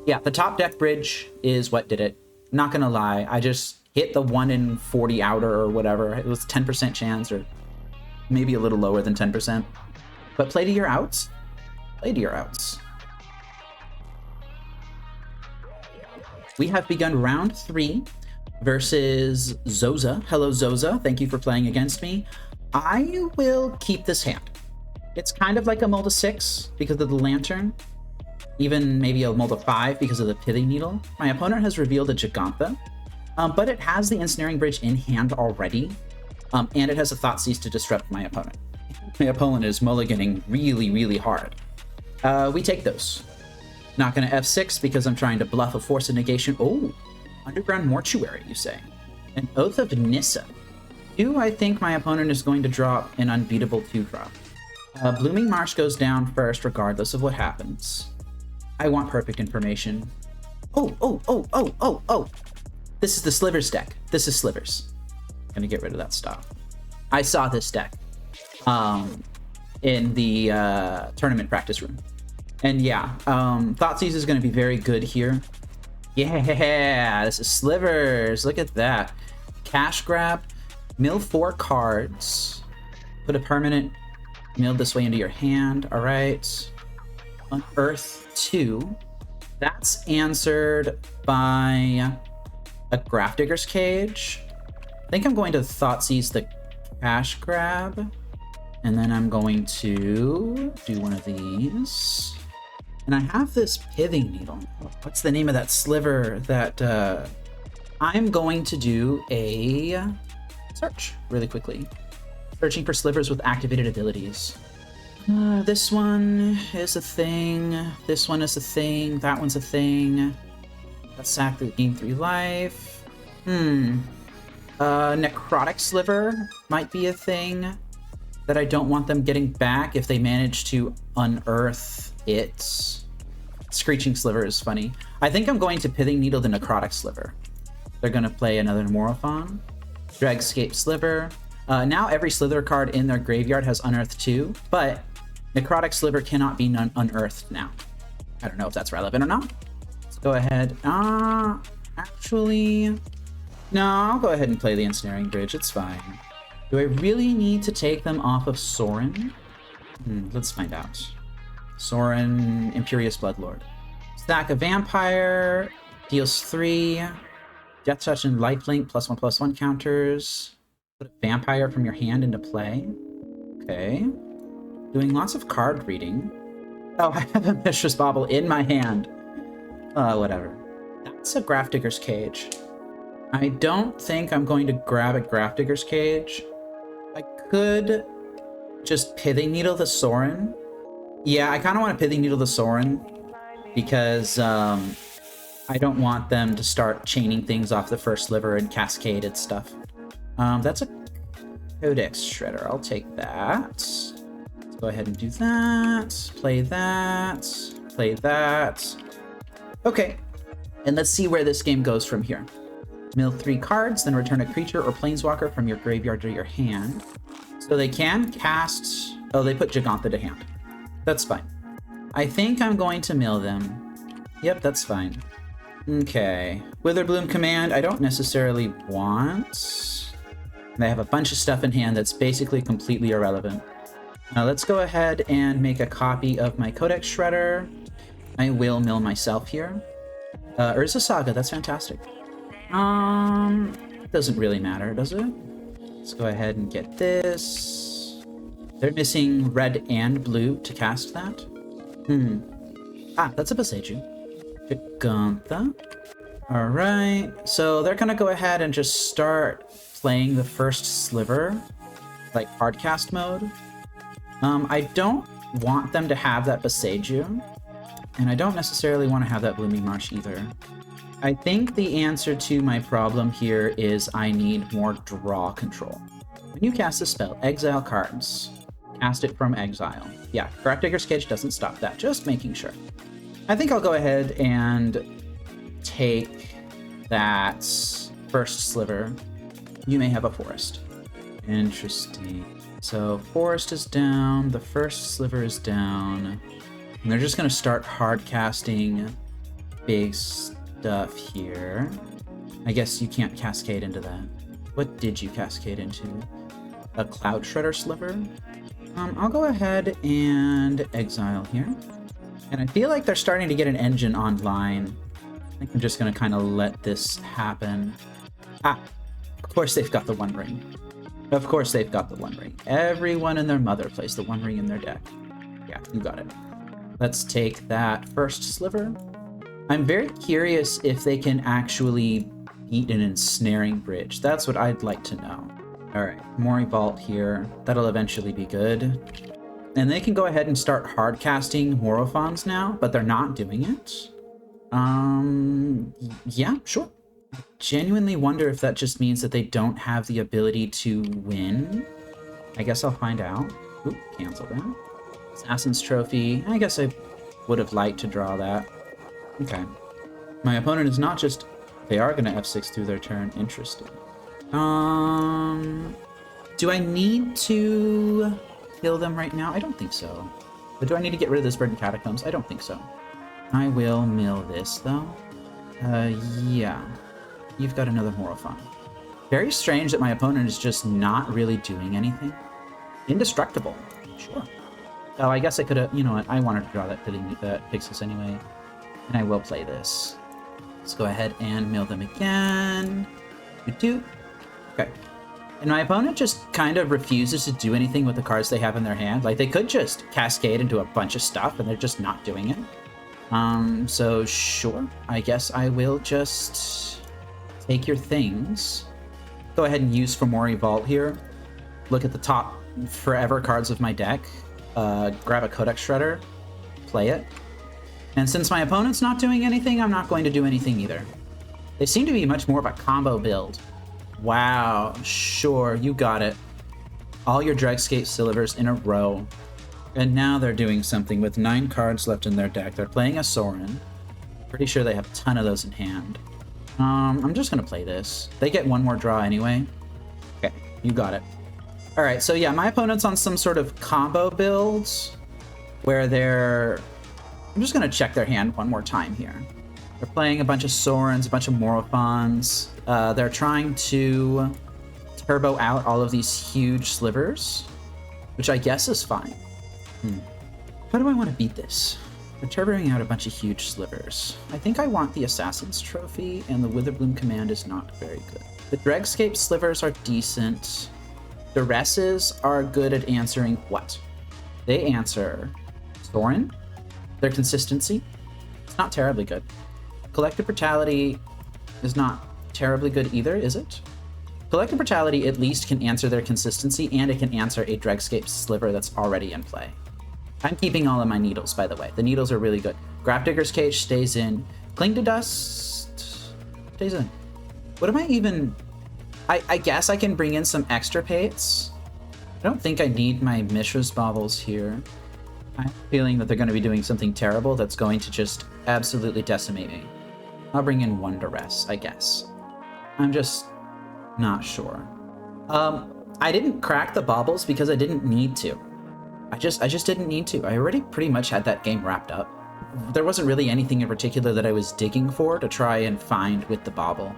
Yeah, the top deck bridge is what did it. Not gonna lie, I just hit the 1 in 40 outer or whatever. It was 10% chance, or maybe a little lower than 10%. But play to your outs. Play to your outs. We have begun round 3 versus Zoza. Hello, Zoza. Thank you for playing against me. I will keep this hand. It's kind of like a Mold of 6 because of the Lantern. Even maybe a Mold of 5 because of the Pithing Needle. My opponent has revealed a Gigantha, but it has the Ensnaring Bridge in hand already, and it has a Thoughtseize to disrupt my opponent. My opponent is mulliganing really, really hard. We take those. Not going to F6 because I'm trying to bluff a Force of Negation. Oh, Underground Mortuary, you say. An Oath of Nissa. 2, I think my opponent is going to drop an unbeatable 2-drop. Blooming Marsh goes down first regardless of what happens. I want perfect information. Oh. This is the Slivers deck. This is Slivers. I'm gonna get rid of that stop. I saw this deck in the tournament practice room. And yeah, Thoughtseize is gonna be very good here. Yeah, this is Slivers. Look at that. Cash grab, mill 4 cards. Put a permanent mill this way into your hand. All right. Unearth 2. That's answered by a Grafdigger's Cage. I think I'm going to Thoughtseize the Cash Grab. And then I'm going to do one of these. And I have this Pithing Needle. What's the name of that sliver that I'm going to do a search really quickly. Searching for slivers with activated abilities. This one is a thing. This one is a thing. That one's a thing. Let's sack the gain 3 life. Necrotic Sliver might be a thing that I don't want them getting back if they manage to unearth it. Screeching Sliver is funny. I think I'm going to Pithing Needle the Necrotic Sliver. They're going to play another Morophon. Dragscape Sliver. Now every Slither card in their graveyard has Unearthed 2, but Necrotic Sliver cannot be unearthed now. I don't know if that's relevant or not. Let's go ahead. Actually, no, I'll go ahead and play the Ensnaring Bridge. It's fine. Do I really need to take them off of Sorin? Let's find out. Sorin, Imperious Bloodlord. Stack a Vampire, deals 3. Death Touch and Lifelink, +1/+1 counters. Put a Vampire from your hand into play. Okay. Doing lots of card reading. Oh, I have a Mishra's Bauble in my hand. Whatever. That's a Grafdigger's Cage. I don't think I'm going to grab a Grafdigger's Cage. I could just Pithing Needle the Sorin. Yeah, I kind of want to Pithing Needle the Sorin because I don't want them to start chaining things off the first sliver and cascaded stuff. That's a Codex Shredder. I'll take that. Let's go ahead and do that. Play that. Play that. Okay. And let's see where this game goes from here. Mill 3 cards, then return a creature or planeswalker from your graveyard to your hand. So they can cast... Oh, they put Gigantha to hand. That's fine. I think I'm going to mill them. Yep, that's fine. Okay. Witherbloom Command, I don't necessarily want. They have a bunch of stuff in hand that's basically completely irrelevant. Now let's go ahead and make a copy of my Codex Shredder. I will mill myself here. Urza Saga, that's fantastic. Doesn't really matter, does it? Let's go ahead and get this. They're missing red and blue to cast that. That's a Boseiju. Gigantha. Alright, so they're gonna go ahead and just start playing the first sliver, like hardcast mode. I don't want them to have that Boseiju, and I don't necessarily want to have that Blooming Marsh either. I think the answer to my problem here is I need more draw control. When you cast a spell, exile cards. Cast it from exile. Yeah, Grafdigger's Cage doesn't stop that, just making sure. I think I'll go ahead and take that first sliver. You may have a forest. Interesting. So forest is down, the first sliver is down, and they're just going to start hard casting big stuff here. I guess you can't cascade into that. What did you cascade into? A Cloud Shredder sliver? I'll go ahead and exile here. And I feel like they're starting to get an engine online. I think I'm just going to kind of let this happen. Of course they've got the One Ring. Of course they've got the One Ring. Everyone and their mother plays the One Ring in their deck. Yeah, you got it. Let's take that first sliver. I'm very curious if they can actually beat an Ensnaring Bridge. That's what I'd like to know. Alright, Mori Vault here. That'll eventually be good. And they can go ahead and start hard casting Morophons now, but they're not doing it. Yeah, sure. Genuinely wonder if that just means that they don't have the ability to win. I guess I'll find out. Oop, cancel that. Assassin's Trophy. I guess I would have liked to draw that. Okay. My opponent is not just... They are going to F6 through their turn. Interesting. Do I need to kill them right now? I don't think so. But do I need to get rid of this Verdant Catacombs? I don't think so. I will mill this, though. Yeah. You've got another Morophon. Very strange that my opponent is just not really doing anything. Indestructible. Sure. Oh, I guess I could have... You know what? I wanted to draw that Pixis anyway. And I will play this. Let's go ahead and mill them again. Do. Okay. And my opponent just kind of refuses to do anything with the cards they have in their hand. Like, they could just cascade into a bunch of stuff, and they're just not doing it. So sure, I guess I will just take your things. Go ahead and use Fomori Vault here. Look at the top forever cards of my deck. Grab a Codex Shredder, play it. And since my opponent's not doing anything, I'm not going to do anything either. They seem to be much more of a combo build. Wow, sure, you got it. All your Dregscape Silvers in a row. And now they're doing something with 9 cards left in their deck. They're playing a Sorin. Pretty sure they have a ton of those in hand. I'm just gonna play this. They get one more draw anyway. Okay, you got it. All right, so yeah, my opponent's on some sort of combo builds where they're... I'm just gonna check their hand one more time here. They're playing a bunch of Sorins, a bunch of Morophons. They're trying to turbo out all of these huge slivers, which I guess is fine. How do I want to beat this? They're turboing out a bunch of huge slivers. I think I want the Assassin's Trophy, and the Witherbloom Command is not very good. The Dregscape Slivers are decent. The Duresses are good at answering what? They answer Sorin, their consistency. It's not terribly good. Collective Brutality is not terribly good either, is it? Collective Brutality at least can answer their consistency, and it can answer a Dregscape Sliver that's already in play. I'm keeping all of my needles, by the way. The needles are really good. Grafdigger's Cage stays in. Cling to Dust stays in. What am I even... I guess I can bring in some extirpates. I don't think I need my Mishra's Baubles here. I have a feeling that they're going to be doing something terrible that's going to just absolutely decimate me. I'll bring in one Duress, I guess. I'm just not sure. I didn't crack the Baubles because I didn't need to. I just didn't need to. I already pretty much had that game wrapped up. There wasn't really anything in particular that I was digging for to try and find with the Bauble.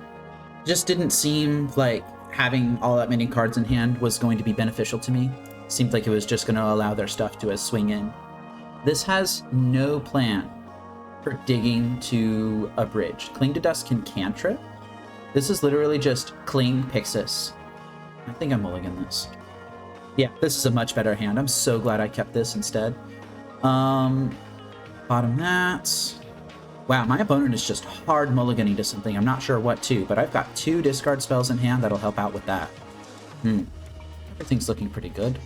It just didn't seem like having all that many cards in hand was going to be beneficial to me. It seemed like it was just going to allow their stuff to swing in. This has no plan for digging to a bridge. Cling to Dust can cantrip. This is literally just Cling Pixis. I think I'm mulligan this. Yeah, this is a much better hand. I'm so glad I kept this instead. Bottom that. Wow, my opponent is just hard mulliganing to something. I'm not sure what to, but I've got 2 discard spells in hand that'll help out with that. Everything's looking pretty good.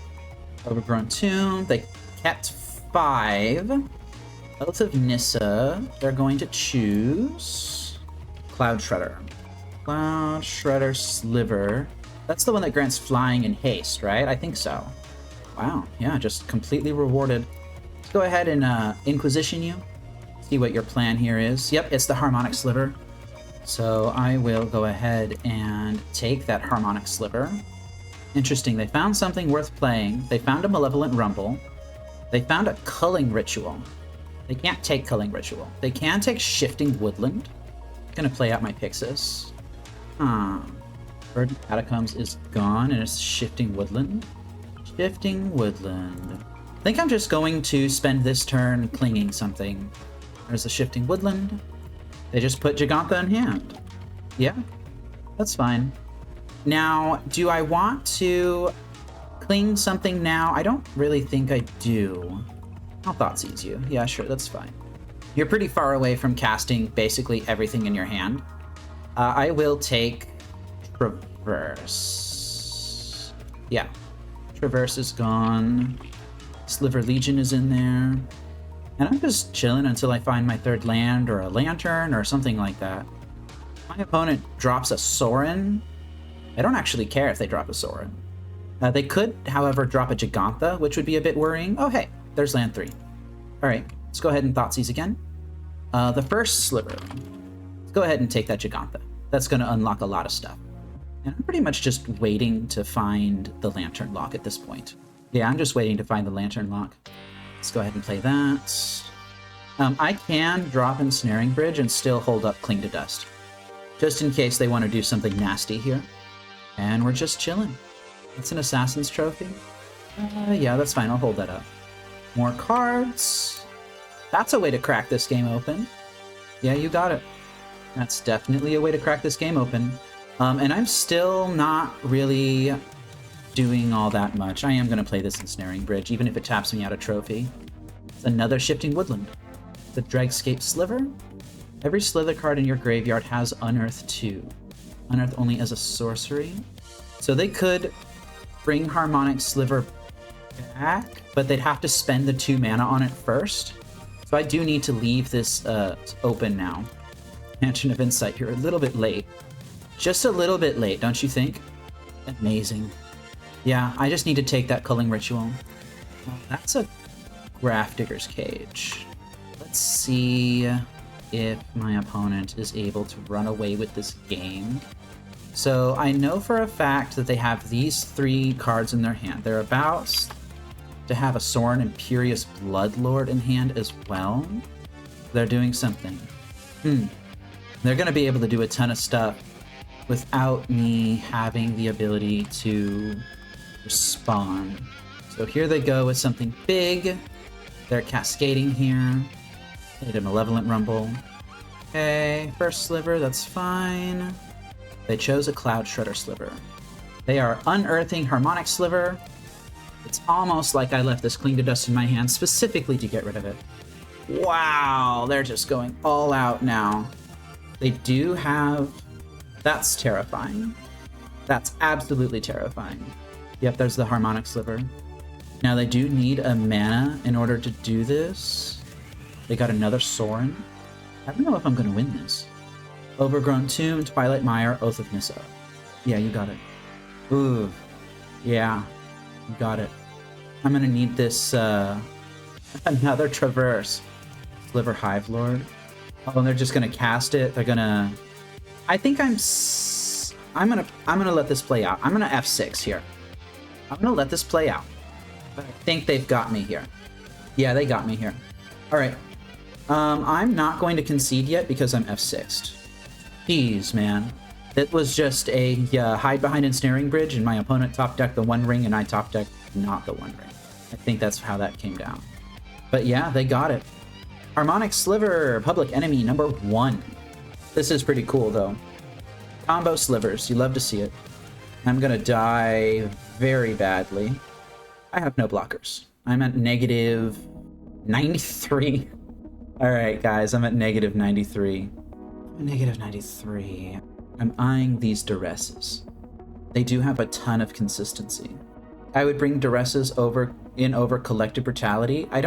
Overgrown Tomb. They kept 5. Oath of Nissa. They're going to choose Cloud Shredder. Cloud Shredder Sliver. That's the one that grants flying and haste, right? I think so. Wow, yeah, just completely rewarded. Let's go ahead and Inquisition you. See what your plan here is. Yep, it's the Harmonic Sliver. So I will go ahead and take that Harmonic Sliver. Interesting, they found something worth playing. They found a Malevolent Rumble. They found a Culling Ritual. They can't take Culling Ritual. They can take Shifting Woodland. I'm gonna play out my Pixis. Verdant Catacombs is gone, and it's Shifting Woodland. Shifting Woodland. I think I'm just going to spend this turn clinging something. There's a Shifting Woodland. They just put Gigantha in hand. Yeah, that's fine. Now, do I want to cling something now? I don't really think I do. I'll Thoughtseize you. Yeah, sure, that's fine. You're pretty far away from casting basically everything in your hand. I will take Traverse. Yeah, Traverse is gone. Sliver Legion is in there. And I'm just chilling until I find my 3rd land or a Lantern or something like that. My opponent drops a Sorin. I don't actually care if they drop a Sorin. They could, however, drop a Gigantha, which would be a bit worrying. Oh, hey, there's land 3. All right, let's go ahead and Thoughtseize again. The first Sliver. Let's go ahead and take that Gigantha. That's going to unlock a lot of stuff. And I'm pretty much just waiting to find the Lantern Lock at this point. Yeah, I'm just waiting to find the Lantern Lock. Let's go ahead and play that. I can drop Ensnaring Bridge and still hold up Cling to Dust, just in case they want to do something nasty here. And we're just chilling. It's an Assassin's Trophy. Yeah, that's fine. I'll hold that up. More cards. That's a way to crack this game open. Yeah, you got it. That's definitely a way to crack this game open. And I'm still not really doing all that much. I am going to play this Ensnaring Bridge, even if it taps me out a trophy. It's another Shifting Woodland. The Dregscape Sliver. Every Slither card in your graveyard has Unearth 2. Unearth only as a sorcery. So they could bring Harmonic Sliver back, but they'd have to spend the 2 mana on it first. So I do need to leave this open now. Mansion of Insight, you're a little bit late. Just a little bit late, don't you think? Amazing. Yeah, I just need to take that Culling Ritual. Well, that's a Grafdigger's Cage. Let's see if my opponent is able to run away with this game. So I know for a fact that they have these 3 cards in their hand. They're about to have a Sorin Imperious Bloodlord in hand as well. They're doing something. They're going to be able to do a ton of stuff without me having the ability to respond. So here they go with something big. They're cascading here. Hit a Malevolent Rumble. Okay, first Sliver, that's fine. They chose a Cloud Shredder Sliver. They are unearthing Harmonic Sliver. It's almost like I left this Cling to Dust in my hand specifically to get rid of it. Wow, they're just going all out now. They do have... That's terrifying. That's absolutely terrifying. Yep, there's the Harmonic Sliver. Now they do need a mana in order to do this. They got another Sorin. I don't know if I'm going to win this. Overgrown Tomb, Twilight Mire, Oath of Nissa. Yeah, you got it. Ooh. Yeah. You got it. I'm going to need this, another Traverse. Sliver Hive Lord. Oh, and they're just going to cast it. They're going to... I think I'm gonna let this play out. I'm gonna F6 here. I'm gonna let this play out. But I think they've got me here. Yeah, they got me here. All right. I'm not going to concede yet because I'm F6'd. Jeez, man. It was just a hide behind Ensnaring Bridge, and my opponent top decked the One Ring, and I top decked not the One Ring. I think that's how that came down. But yeah, they got it. Harmonic Sliver, Public Enemy number 1. This is pretty cool, though. Combo Slivers. You love to see it. I'm gonna die very badly. I have no blockers. I'm at negative 93. Alright, guys. I'm at negative 93. Negative 93. I'm eyeing these Duresses. They do have a ton of consistency. I would bring Duresses over Collective Brutality. I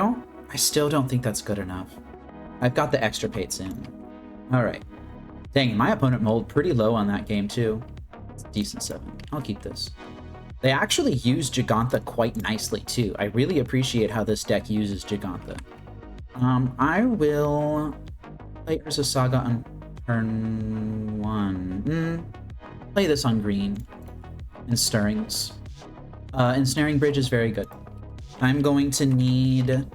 still don't think that's good enough. I've got the Extirpates in. Alright. Dang, my opponent mold pretty low on that game, too. It's a decent 7. I'll keep this. They actually use Gigantha quite nicely, too. I really appreciate how this deck uses Gigantha. I will play Urza Saga on turn 1. Play this on green. And Stirrings. Ensnaring Bridge is very good. I'm going to need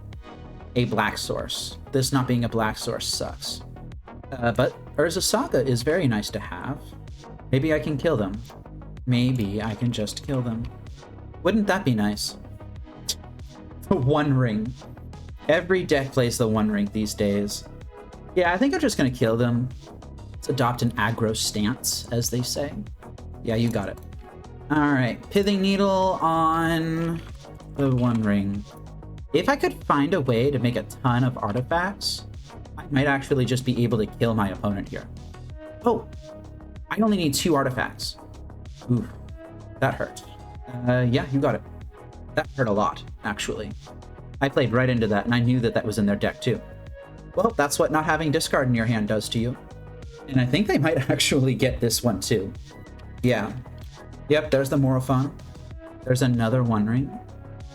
a black source. This not being a black source sucks. But Urza Saga is very nice to have. Maybe I can kill them. Maybe I can just kill them. Wouldn't that be nice? The One Ring. Every deck plays the One Ring these days. Yeah, I think I'm just going to kill them. Let's adopt an aggro stance, as they say. Yeah, you got it. Alright, Pithing Needle on the One Ring. If I could find a way to make a ton of artifacts, I might actually just be able to kill my opponent here. Oh, I only need 2 artifacts. Ooh, that hurt. Yeah, you got it. That hurt a lot, actually. I played right into that, and I knew that that was in their deck, too. Well, that's what not having discard in your hand does to you. And I think they might actually get this one, too. Yeah. Yep, there's the Morophon. There's another One Ring.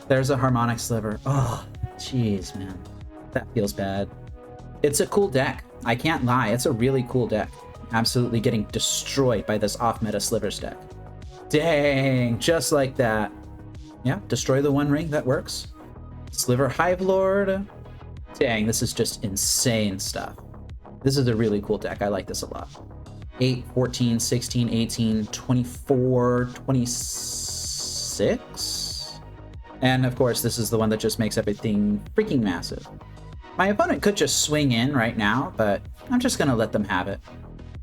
There's a Harmonic Sliver. Oh, jeez, man. That feels bad. It's a cool deck. I can't lie. It's a really cool deck. Absolutely getting destroyed by this off-meta Slivers deck. Dang, just like that. Yeah, destroy the One Ring. That works. Sliver Hive Lord. Dang, this is just insane stuff. This is a really cool deck. I like this a lot. 8, 14, 16, 18, 24, 26? And of course, this is the one that just makes everything freaking massive. My opponent could just swing in right now, but I'm just going to let them have it.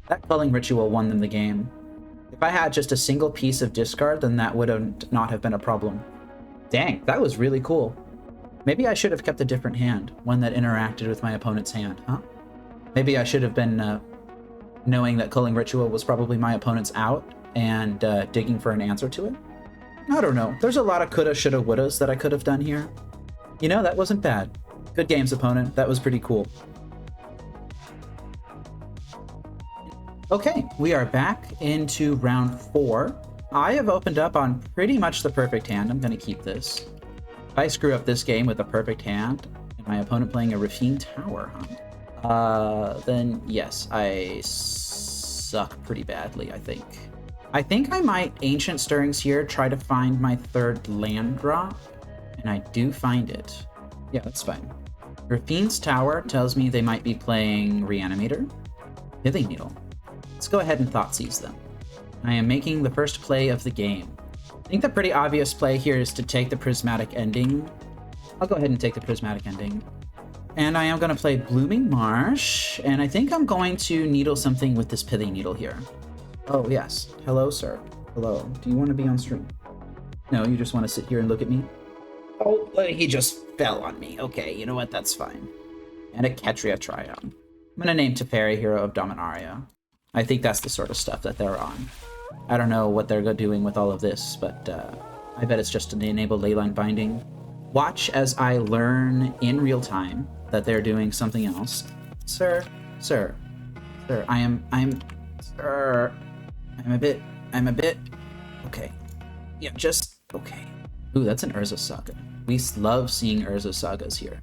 That culling ritual won them the game. If I had just a single piece of discard, then that would not have been a problem. Dang, that was really cool. Maybe I should have kept a different hand, one that interacted with my opponent's hand, huh? Maybe I should have been knowing that culling ritual was probably my opponent's out and digging for an answer to it. I don't know. There's a lot of coulda, shoulda, wouldas that I could have done here. You know, that wasn't bad. Good games, opponent. That was pretty cool. Okay, we are back into round 4. I have opened up on pretty much the perfect hand. I'm going to keep this. If I screw up this game with a perfect hand, and my opponent playing a Rafine Tower, then yes, I suck pretty badly, I think. I think I might Ancient Stirrings here, try to find my third land drop, and I do find it. Yeah, that's fine. Rafine's Tower tells me they might be playing Reanimator. Pithing Needle. Let's go ahead and Thoughtseize them. I am making the first play of the game. I think the pretty obvious play here is to take the Prismatic Ending. I'll go ahead and take the Prismatic Ending. And I am going to play Blooming Marsh, and I think I'm going to needle something with this Pithing Needle here. Oh, yes. Hello, sir. Hello. Do you want to be on stream? No, you just want to sit here and look at me? Oh, he just fell on me. Okay, you know what? That's fine. And a Ketria Triome. I'm going to name Teferi Hero of Dominaria. I think that's the sort of stuff that they're on. I don't know what they're doing with all of this, but I bet it's just to enable Leyline Binding. Watch as I learn in real time that they're doing something else. Sir, I'm a bit, okay. Yeah, just, okay. Ooh, that's an Urza Saga. We love seeing Urza Sagas here.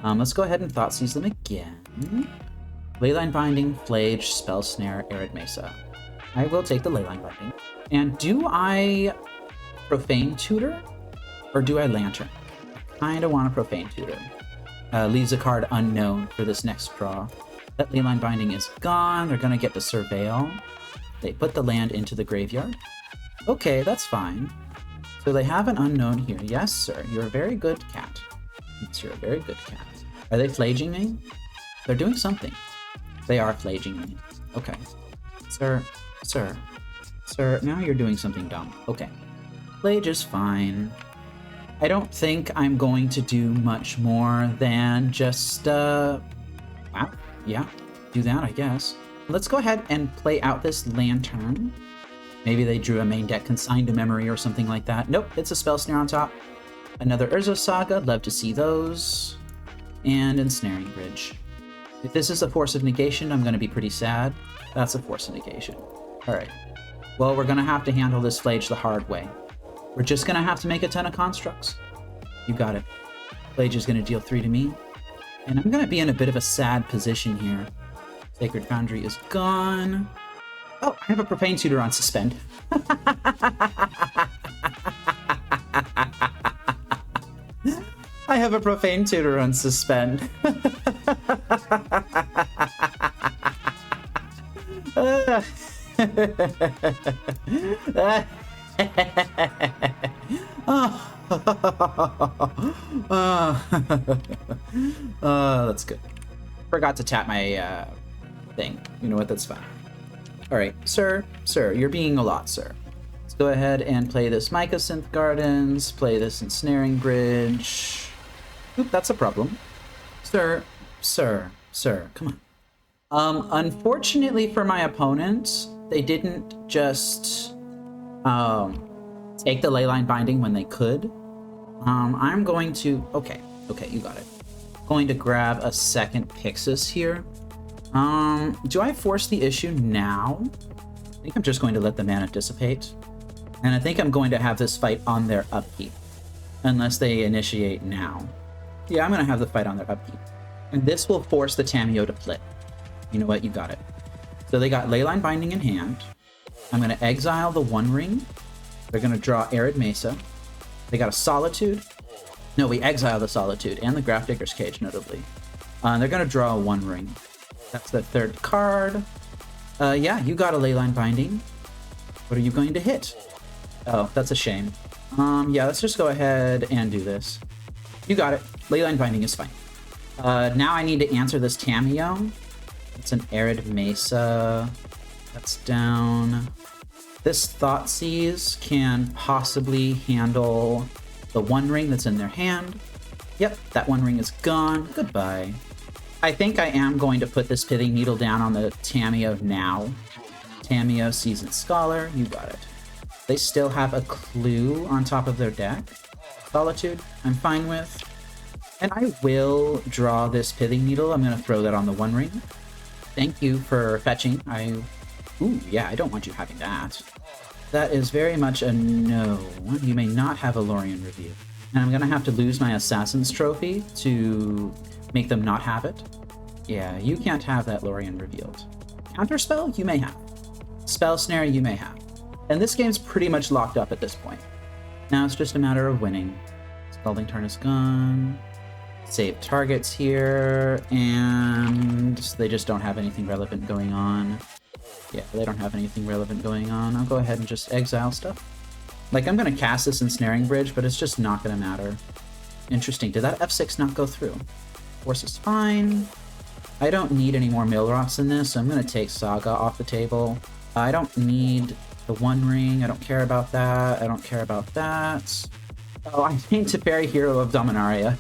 Let's go ahead and Thoughtseize them again. Leyline Binding, Flage, Spell Snare, Arid Mesa. I will take the Leyline Binding. And do I Profane Tutor? Or do I Lantern? I kinda want to Profane Tutor. Leaves a card unknown for this next draw. That Leyline Binding is gone. They're gonna get to Surveil. They put the land into the graveyard. Okay, that's fine. So they have an unknown here. Yes, sir. You're a very good cat. Yes, you're a very good cat. Are they flaging me? They're doing something. They are flaging me. Okay. Sir, now you're doing something dumb. Okay. Flage is fine. I don't think I'm going to do much more than just, wow. Yeah, do that, I guess. Let's go ahead and play out this Lantern. Maybe they drew a main deck Consigned to Memory or something like that. Nope, it's a Spell Snare on top. Another Urza Saga, love to see those. And Ensnaring Bridge. If this is a Force of Negation, I'm going to be pretty sad. That's a Force of Negation. Alright. Well, we're going to have to handle this Flage the hard way. We're just going to have to make a ton of constructs. You got it. Flage is going to deal 3 to me. And I'm going to be in a bit of a sad position here. Sacred Foundry is gone. Oh, I have a Profane Tutor on Suspend. I have a Profane Tutor on Suspend. That's good. Forgot to tap my thing. You know what? That's fine. All right, sir, you're being a lot, sir. Let's go ahead and play this Mycosynth Gardens, play this Ensnaring Bridge. Oop, that's a problem. Sir, come on. Unfortunately for my opponent, they didn't just take the Leyline Binding when they could. I'm going to, okay, you got it. Going to grab a second Pixis here. Do I force the issue now? I think I'm just going to let the mana dissipate. And I think I'm going to have this fight on their upkeep. Unless they initiate now. Yeah, I'm going to have the fight on their upkeep. And this will force the Tamiyo to flip. You know what? You got it. So they got Leyline Binding in hand. I'm going to exile the One Ring. They're going to draw Arid Mesa. They got a Solitude. No, we exile the Solitude and the Grafdigger's Cage, notably. They're going to draw a One Ring. That's the third card. Yeah, you got a Leyline Binding. What are you going to hit? Oh, that's a shame. Yeah, let's just go ahead and do this. You got it. Leyline Binding is fine. Now I need to answer this Tamiyo. It's an Arid Mesa. That's down. This Thoughtseize can possibly handle the One Ring that's in their hand. Yep, that One Ring is gone. Goodbye. I think I am going to put this Pithing Needle down on the Tamiyo now. Tamiyo, Seasoned Scholar, you got it. They still have a Clue on top of their deck. Solitude, I'm fine with. And I will draw this Pithing Needle. I'm going to throw that on the One Ring. Thank you for fetching. Ooh, yeah, I don't want you having that. That is very much a no. You may not have a Lorien Review. And I'm going to have to lose my Assassin's Trophy to make them not have it. Yeah, you can't have that Lorien revealed. Counterspell, you may have. Spell Snare, you may have. And this game's pretty much locked up at this point. Now it's just a matter of winning. Scalding Tarn is gone. Save targets here, and they just don't have anything relevant going on. Yeah, they don't have anything relevant going on. I'll go ahead and just exile stuff. Like, I'm going to cast this Ensnaring Bridge, but it's just not going to matter. Interesting. Did that F6 not go through? Force is fine. I don't need any more Mill Rocks in this, so I'm going to take Saga off the table. I don't need the One Ring. I don't care about that. I don't care about that. Oh, I named Teferi Hero of Dominaria.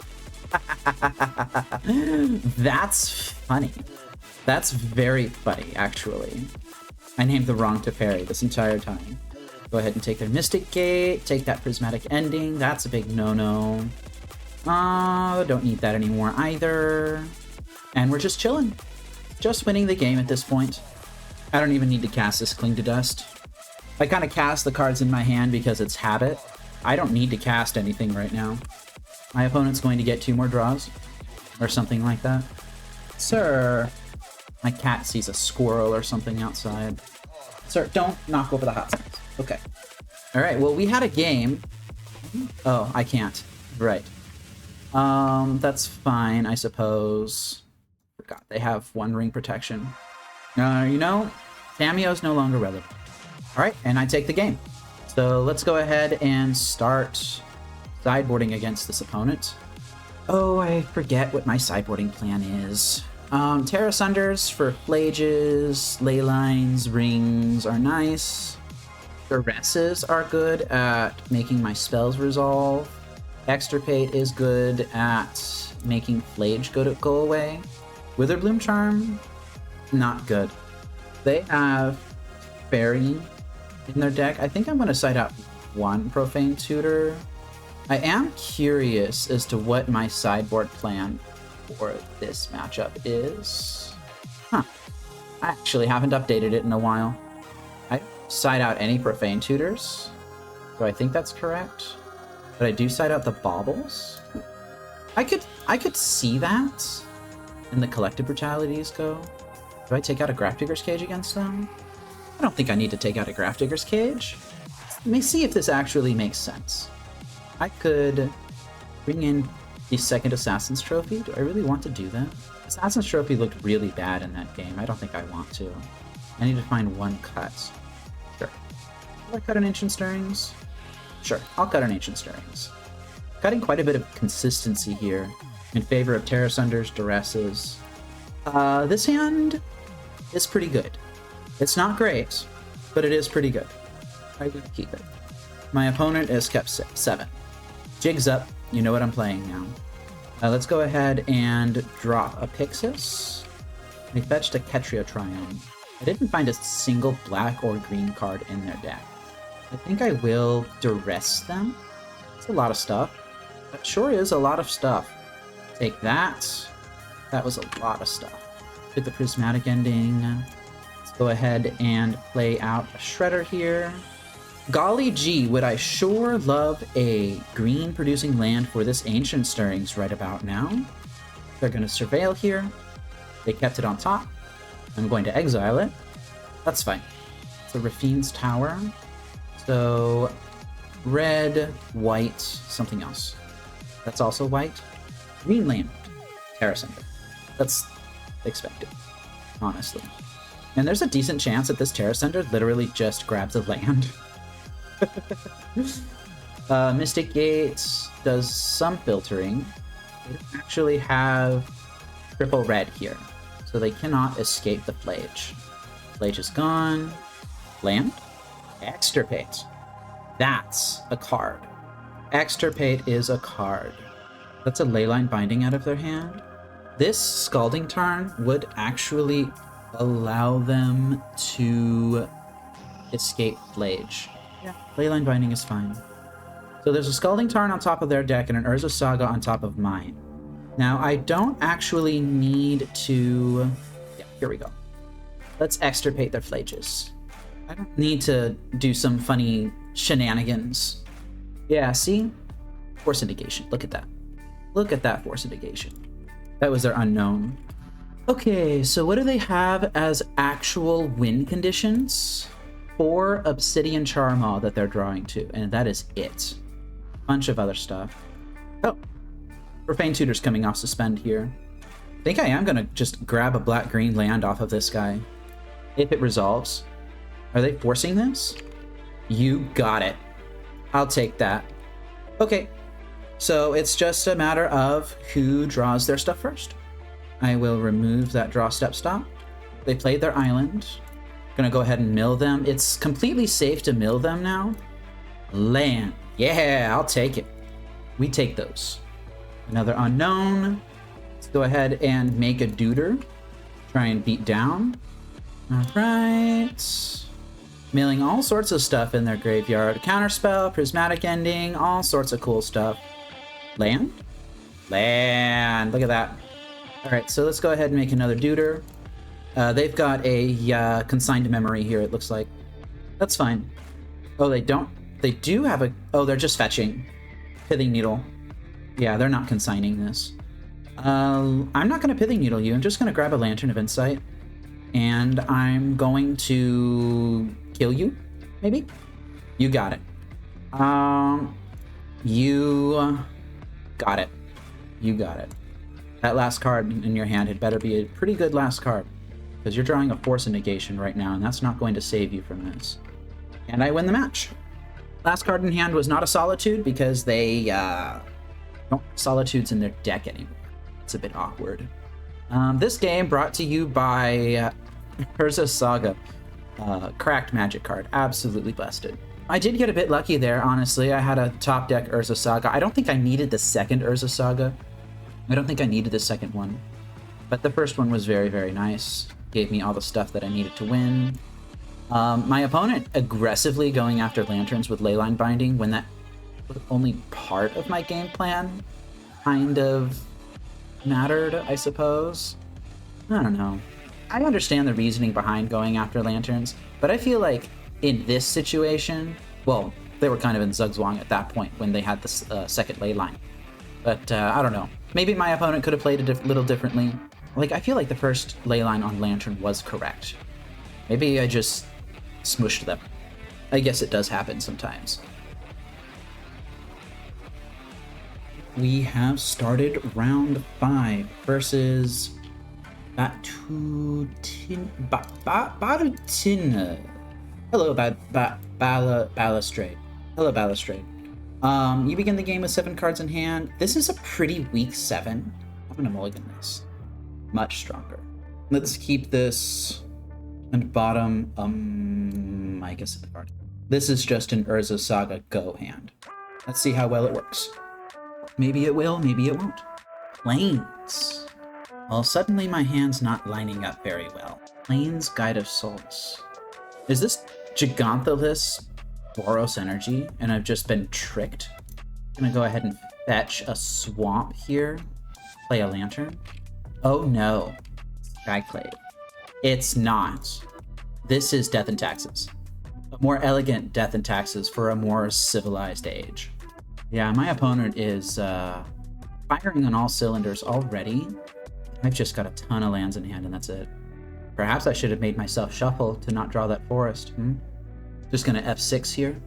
That's funny. That's very funny, actually. I named the wrong Teferi this entire time. Go ahead and take their Mystic Gate, take that Prismatic Ending. That's a big no-no. Don't need that anymore either. And we're just chilling. Just winning the game at this point. I don't even need to cast this Cling to Dust. I kind of cast the cards in my hand because it's habit. I don't need to cast anything right now. My opponent's going to get 2 more draws. Or something like that. Sir! My cat sees a squirrel or something outside. Sir, don't knock over the hot sauce. Okay. Alright, well, we had a game. Oh, I can't. Right. That's fine, I suppose. Forgot they have One Ring protection. You know, Tamiyo's no longer relevant. Alright, and I take the game. So let's go ahead and start sideboarding against this opponent. Oh, I forget what my sideboarding plan is. Terra Sunders for Flages, Leylines, Rings are nice. Duresses are good at making my spells resolve. Extirpate is good at making Flage go away. Witherbloom Charm, not good. They have Fairy in their deck. I think I'm going to side out 1 Profane Tutor. I am curious as to what my sideboard plan for this matchup is. Huh. I actually haven't updated it in a while. I don't side out any Profane Tutors, so I think that's correct. But I do side out the Baubles. I could see that in the Collective Brutalities go. Do I take out a Grafdigger's Cage against them? I don't think I need to take out a Grafdigger's Cage. Let me see if this actually makes sense. I could bring in the second Assassin's Trophy. Do I really want to do that? Assassin's Trophy looked really bad in that game. I don't think I want to. I need to find 1 cut. Sure. Will I cut an Ancient Stirrings? Sure, I'll cut an Ancient Stirrings. Cutting quite a bit of consistency here in favor of Terra Sunders, Duresses. This hand is pretty good. It's not great, but it is pretty good. I would keep it. My opponent has kept 7. Jig's up. You know what I'm playing now. Let's go ahead and drop a Pixis. We fetched a Ketria Triumph. I didn't find a single black or green card in their deck. I think I will Duress them. It's a lot of stuff. That sure is a lot of stuff. Take that. That was a lot of stuff. Hit the Prismatic Ending. Let's go ahead and play out a Shredder here. Golly gee, would I sure love a green producing land for this Ancient Stirrings right about now. They're going to Surveil here. They kept it on top. I'm going to exile it. That's fine. It's a Rafine's Tower. So, red, white, something else. That's also white. Green land. Terra Center. That's expected, honestly. And there's a decent chance that this Terra Center literally just grabs a land. Mystic Gate does some filtering. They don't actually have triple red here, so they cannot escape the Flage. Flage is gone. Land. Extirpate. That's a card. Extirpate is a card. That's a Leyline Binding out of their hand. This Scalding Tarn would actually allow them to escape Flage. Yeah, Leyline Binding is fine. So there's a Scalding Tarn on top of their deck and an Urza Saga on top of mine. Now, I don't actually need to... Yeah, here we go. Let's extirpate their Flages. I don't need to do some funny shenanigans. Yeah, see? Force Negation. Look at that. Look at that Force Negation. That was their unknown. Okay, so what do they have as actual win conditions? 4 Obsidian Charmaw that they're drawing to, and that is it. Bunch of other stuff. Oh, Profane Tutor's coming off suspend here. I think I am gonna just grab a black-green land off of this guy. If it resolves. Are they forcing this? You got it. I'll take that. Okay, so it's just a matter of who draws their stuff first. I will remove that draw step stop. They played their island. Gonna go ahead and mill them. It's completely safe to mill them now. Land. Yeah, I'll take it. We take those. Another unknown. Let's go ahead and make a Deuter. Try and beat down. All right. Milling all sorts of stuff in their graveyard. Counterspell, Prismatic Ending, all sorts of cool stuff. Land? Land. Look at that. All right, so let's go ahead and make another Deuter. They've got a consigned memory here, it looks like. That's fine. Oh, they don't. They do have a... Oh, they're just fetching. Pithing Needle. Yeah, they're not consigning this. I'm not going to Pithing Needle you. I'm just going to grab a Lantern of Insight. And I'm going to kill you, maybe? You got it. You got it. You got it. That last card in your hand had better be a pretty good last card, because you're drawing a Force of Negation right now, and that's not going to save you from this. And I win the match. Last card in hand was not a Solitude, because they don't have Solitudes in their deck anymore. It's a bit awkward. This game brought to you by Urza Saga. Cracked Magic card. Absolutely busted. I did get a bit lucky there, honestly. I had a top deck Urza Saga. I don't think I needed the second Urza Saga. I don't think I needed the second one. But the first one was very, very nice. Gave me all the stuff that I needed to win. My opponent aggressively going after Lanterns with Leyline Binding when that was only part of my game plan kind of mattered, I suppose. I don't know. I understand the reasoning behind going after Lanterns, but I feel like in this situation, well, they were kind of in Zugzwang at that point when they had the second Leyline. But I don't know. Maybe my opponent could have played it a little differently. Like, I feel like the first Leyline on Lantern was correct. Maybe I just smushed them. I guess it does happen sometimes. We have started round 5 versus Batutin. Hello, Balustrade. Hello, Balustrade. You begin the game with 7 cards in hand. This is a pretty weak 7. I'm gonna mulligan this. Much stronger. Let's keep this and bottom. I guess at the card. This is just an Urza Saga Go hand. Let's see how well it works. Maybe it will, maybe it won't. Plains. Well, suddenly my hand's not lining up very well. Plains, Guide of Souls. Is this Gigantolith's Boros energy, and I've just been tricked? I'm gonna go ahead and fetch a swamp here. Play a Lantern. Oh no. Skyclave. It's not. This is Death and Taxes. A more elegant Death and Taxes for a more civilized age. Yeah, my opponent is firing on all cylinders already. I've just got a ton of lands in hand, and that's it. Perhaps I should have made myself shuffle to not draw that forest. Just gonna F6 here.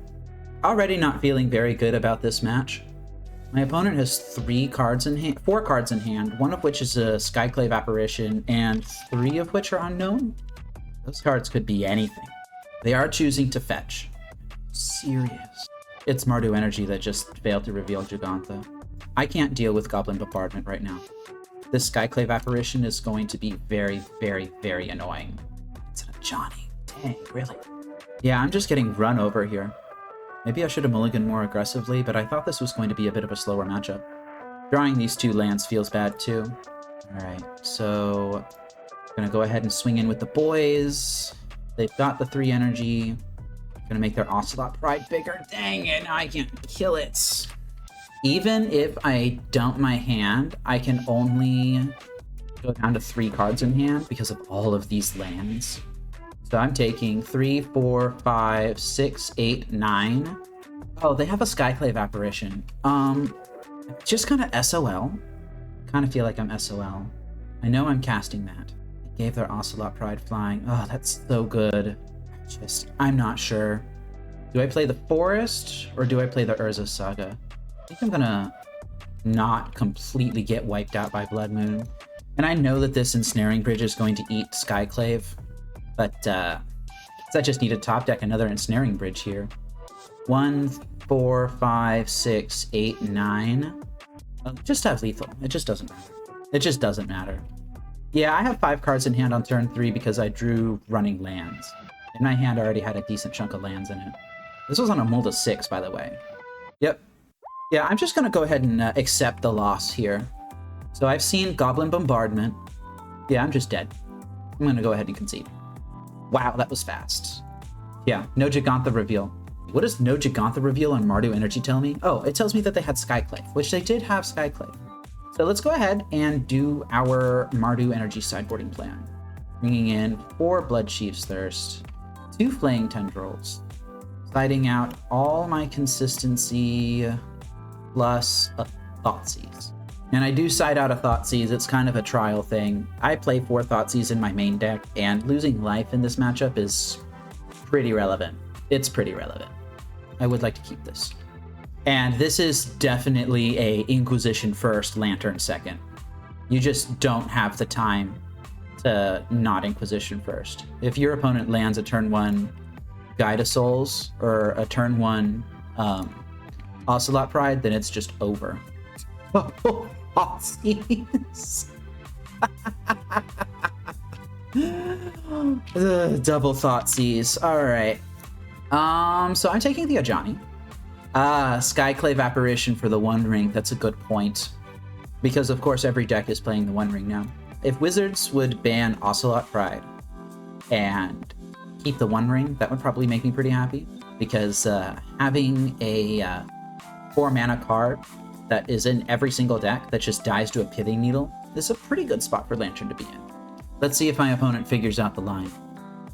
Already not feeling very good about this match. My opponent has 4 cards in hand, one of which is a Skyclave Apparition, and 3 of which are unknown. Those cards could be anything. They are choosing to fetch. Serious. It's Mardu Energy that just failed to reveal Gigantha. I can't deal with Goblin Bombardment right now. This Skyclave Apparition is going to be very, very, very annoying. It's an Johnny. Dang, really? Yeah, I'm just getting run over here. Maybe I should have mulliganed more aggressively, but I thought this was going to be a bit of a slower matchup. Drawing these 2 lands feels bad too. Alright, so I'm gonna go ahead and swing in with the boys. They've got the 3 energy. Gonna make their Ocelot Pride bigger. Dang it, I can't kill it. Even if I dump my hand, I can only go down to 3 cards in hand because of all of these lands. So I'm taking 3, 4, 5, 6, 8, 9. Oh, they have a Skyclave Apparition. Just kind of SOL. Kind of feel like I'm SOL. I know I'm casting that. They gave their Ocelot Pride flying. Oh, that's so good. I'm not sure. Do I play the Forest or do I play the Urza Saga? I think I'm gonna not completely get wiped out by Blood Moon. And I know that this Ensnaring Bridge is going to eat Skyclave, but I just need to top deck another Ensnaring Bridge here. 1, 4, 5, 6, 8, 9. Just have lethal. It just doesn't matter. It just doesn't matter. Yeah, I have 5 cards in hand on turn 3 because I drew running lands. And my hand already had a decent chunk of lands in it. This was on a Mulda 6, by the way. Yep. Yeah, I'm just going to go ahead and accept the loss here. So I've seen Goblin Bombardment. Yeah, I'm just dead. I'm going to go ahead and concede. Wow, that was fast. Yeah, no Gigantha reveal. What does no Gigantha reveal on Mardu Energy tell me? Oh, it tells me that they had Skyclave, which they did have Skyclave. So let's go ahead and do our Mardu Energy sideboarding plan. Bringing in 4 Bloodchief's Thirst, 2 Flaying Tendrils, siding out all my consistency plus a Thoughtseize. And I do side out a Thoughtseize. It's kind of a trial thing. I play 4 Thoughtseize in my main deck, and losing life in this matchup is pretty relevant. It's pretty relevant. I would like to keep this. And this is definitely a Inquisition first, Lantern second. You just don't have the time to not Inquisition first. If your opponent lands a turn 1 Guide of Souls or a turn 1 Ocelot Pride, then it's just over. Oh, Thoughtseize. Double Thoughtseize. All right. So I'm taking the Ajani. Skyclave Apparition for the One Ring. That's a good point. Because, of course, every deck is playing the One Ring now. If Wizards would ban Ocelot Pride and keep the One Ring, that would probably make me pretty happy. Because having a 4-mana card that is in every single deck that just dies to a Pithing Needle is a pretty good spot for Lantern to be in. Let's see if my opponent figures out the line.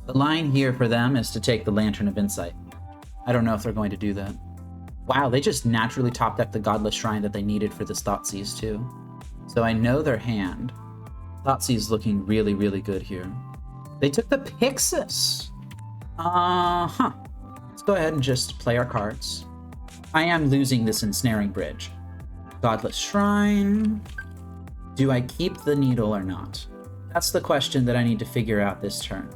The line here for them is to take the Lantern of Insight. I don't know if they're going to do that. Wow, they just naturally top decked the Godless Shrine that they needed for this Thoughtseize too. So I know their hand. Thoughtseize is looking really, really good here. They took the Pixis. Let's go ahead and just play our cards. I am losing this Ensnaring Bridge. Godless Shrine. Do I keep the needle or not? That's the question that I need to figure out this turn.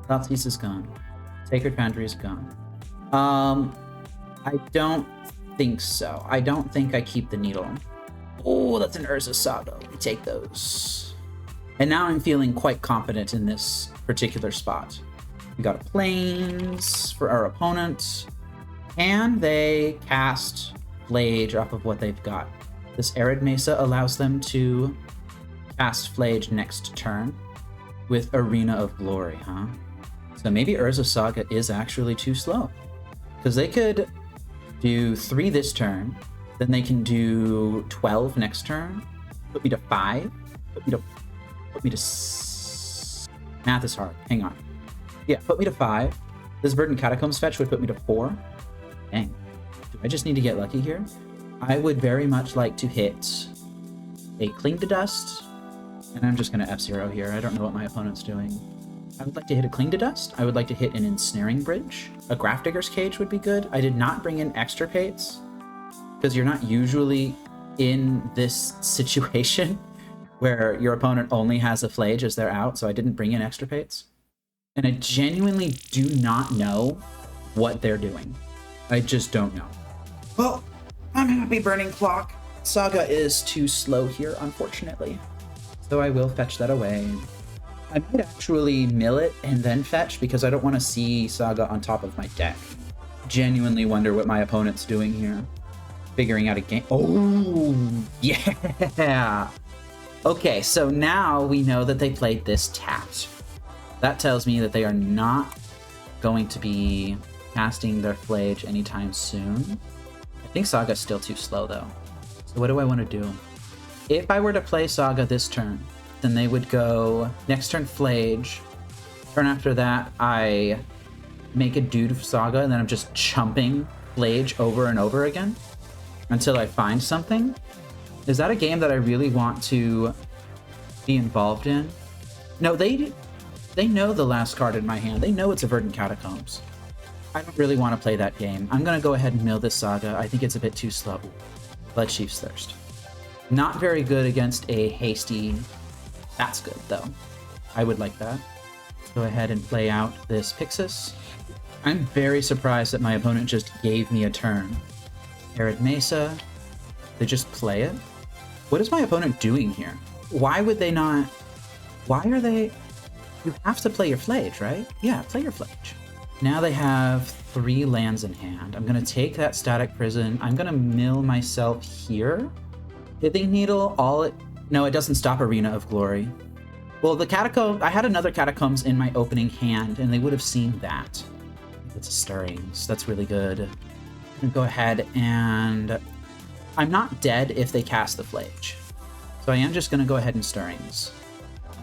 Thoughtseize is gone. Sacred Foundry is gone. I don't think so. I don't think I keep the needle. Oh, that's an Urza Saga. We take those. And now I'm feeling quite confident in this particular spot. We got a Plains for our opponent. And they cast Flage off of what they've got. This Arid Mesa allows them to cast Flage next turn with Arena of Glory, huh? So maybe Urza Saga is actually too slow. Because they could do 3 this turn, then they can do 12 next turn, put me to 5, put me to math is hard, hang on. Yeah, put me to 5. This Verdant Catacombs fetch would put me to 4. Dang, do I just need to get lucky here? I would very much like to hit a Cling to Dust, and I'm just going to F-Zero here. I don't know what my opponent's doing. I would like to hit a Cling to Dust. I would like to hit an Ensnaring Bridge. A Grafdigger's Cage would be good. I did not bring in Extirpates, because you're not usually in this situation where your opponent only has a Flage as they're out, so I didn't bring in Extirpates. And I genuinely do not know what they're doing. I just don't know. Well, I'm happy Burning Clock. Saga is too slow here, unfortunately. So I will fetch that away. I might actually mill it and then fetch because I don't want to see Saga on top of my deck. Genuinely wonder what my opponent's doing here. Figuring out a game. Oh, yeah. Okay, so now we know that they played this tapped. That tells me that they are not going to be casting their Flage anytime soon. I think Saga's still too slow, though. So what do I want to do? If I were to play Saga this turn, then they would go next turn Flage. Turn after that, I make a dude Saga, and then I'm just chumping Flage over and over again until I find something. Is that a game that I really want to be involved in? No, they know the last card in my hand. They know it's a Verdant Catacombs. I don't really want to play that game. I'm going to go ahead and mill this Saga. I think it's a bit too slow. Bloodchief's Thirst. Not very good against a hasty... That's good, though. I would like that. Go ahead and play out this Pixis. I'm very surprised that my opponent just gave me a turn. Arid Mesa. They just play it? What is my opponent doing here? Why would they not... Why are they... You have to play your Flage, right? Yeah, play your Flage. Now they have 3 lands in hand. I'm going to take that Static Prison. I'm going to mill myself here. Pithing Needle, all it... No, it doesn't stop Arena of Glory. Well, the Catacomb... I had another Catacombs in my opening hand, and they would have seen that. It's a Stirrings. That's really good. I'm going to go ahead and... I'm not dead if they cast the Flage. So I am just going to go ahead and Stirrings.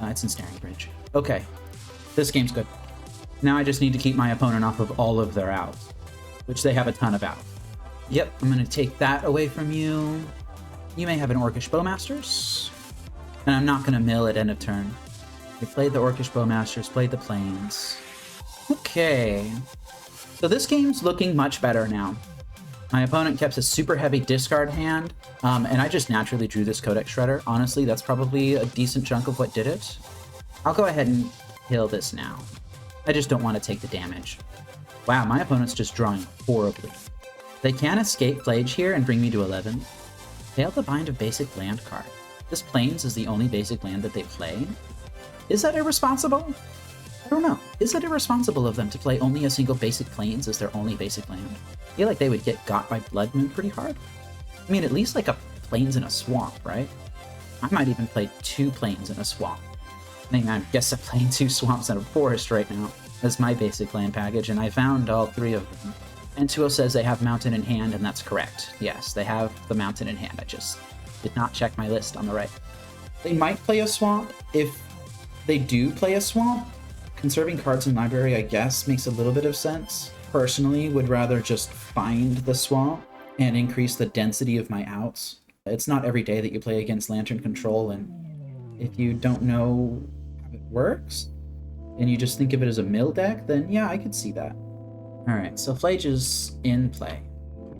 It's Ensnaring Bridge. Okay. This game's good. Now I just need to keep my opponent off of all of their outs, which they have a ton of out. Yep, I'm going to take that away from you. You may have an Orcish Bowmasters. And I'm not going to mill at end of turn. They played the Orcish Bowmasters, played the Plains. Okay. So this game's looking much better now. My opponent kept a super heavy discard hand, and I just naturally drew this Codex Shredder. Honestly, that's probably a decent chunk of what did it. I'll go ahead and kill this now. I just don't want to take the damage. Wow, my opponent's just drawing horribly. They can escape Flage here and bring me to 11. Fail the bind of basic land card. This Plains is the only basic land that they play. Is that irresponsible? I don't know. Is that irresponsible of them to play only a single basic Plains as their only basic land? I feel like they would get got by Blood Moon pretty hard. I mean, at least like a Plains in a swamp, right? I might even play 2 Plains in a swamp. I mean, I guess I'm playing 2 swamps and a forest right now as my basic land package, and I found all 3 of them. N2O says they have Mountain in hand, and that's correct. Yes, they have the Mountain in hand. I just did not check my list on the right. They might play a swamp. If they do play a swamp, conserving cards in library, I guess, makes a little bit of sense. Personally, would rather just find the swamp and increase the density of my outs. It's not every day that you play against Lantern Control, and if you don't know how it works, and you just think of it as a mill deck, then yeah, I could see that. Alright, so Flage is in play.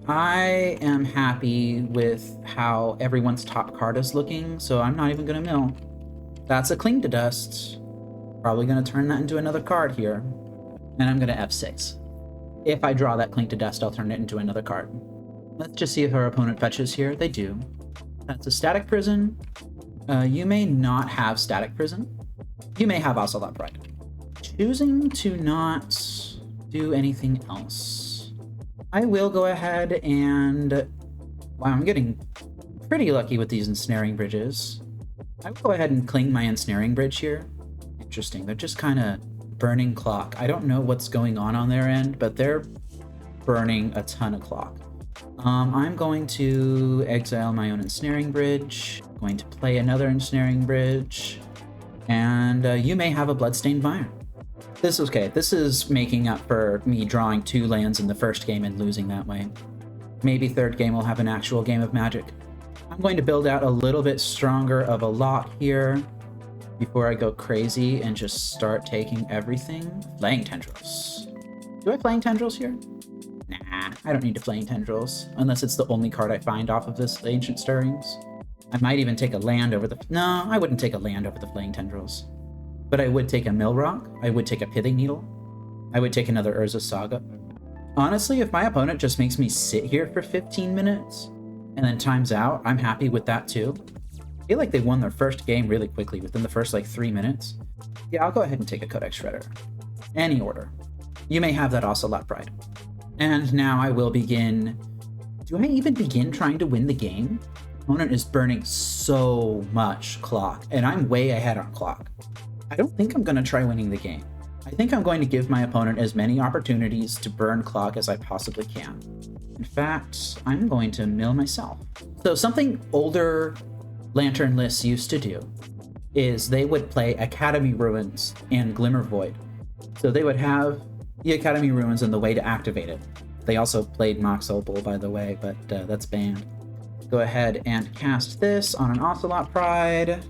I am happy with how everyone's top card is looking, so I'm not even going to mill. That's a Cling to Dust. Probably going to turn that into another card here. And I'm going to F6. If I draw that Cling to Dust, I'll turn it into another card. Let's just see if our opponent fetches here. They do. That's a Static Prison. You may not have Static Prison. You may have Ocelot Pride. Choosing to not do anything else. I will go ahead and... Wow, I'm getting pretty lucky with these Ensnaring Bridges. I will go ahead and cling my Ensnaring Bridge here. Interesting. They're just kind of burning clock. I don't know what's going on their end, but they're burning a ton of clock. I'm going to exile my own Ensnaring Bridge. I'm going to play another Ensnaring Bridge. And you may have a Bloodstained Mire. This is okay. This is making up for me drawing 2 lands in the first game and losing that way. Maybe third game we'll have an actual game of Magic. I'm going to build out a little bit stronger of a lot here before I go crazy and just start taking everything. Flaying Tendrils. Do I Flaying Tendrils here? Nah, I don't need to Flaying Tendrils, unless it's the only card I find off of this Ancient Stirrings. I might even take a land over the... No, I wouldn't take a land over the Flaying Tendrils. But I would take a Mill Rock, I would take a Pithing Needle, I would take another Urza Saga. Honestly, if my opponent just makes me sit here for 15 minutes and then times out, I'm happy with that too. I feel like they won their first game really quickly within the first like 3 minutes. Yeah, I'll go ahead and take a Codex Shredder. Any order. You may have that Ocelot Pride. And now I will begin. Do I even begin trying to win the game? Opponent is burning so much clock, and I'm way ahead on clock. I don't think I'm going to try winning the game. I think I'm going to give my opponent as many opportunities to burn clock as I possibly can. In fact, I'm going to mill myself. So something older Lantern lists used to do is they would play Academy Ruins and Glimmer Void. So they would have the Academy Ruins and the way to activate it. They also played Mox Opal, by the way, but that's banned. Go ahead and cast this on an Ocelot Pride.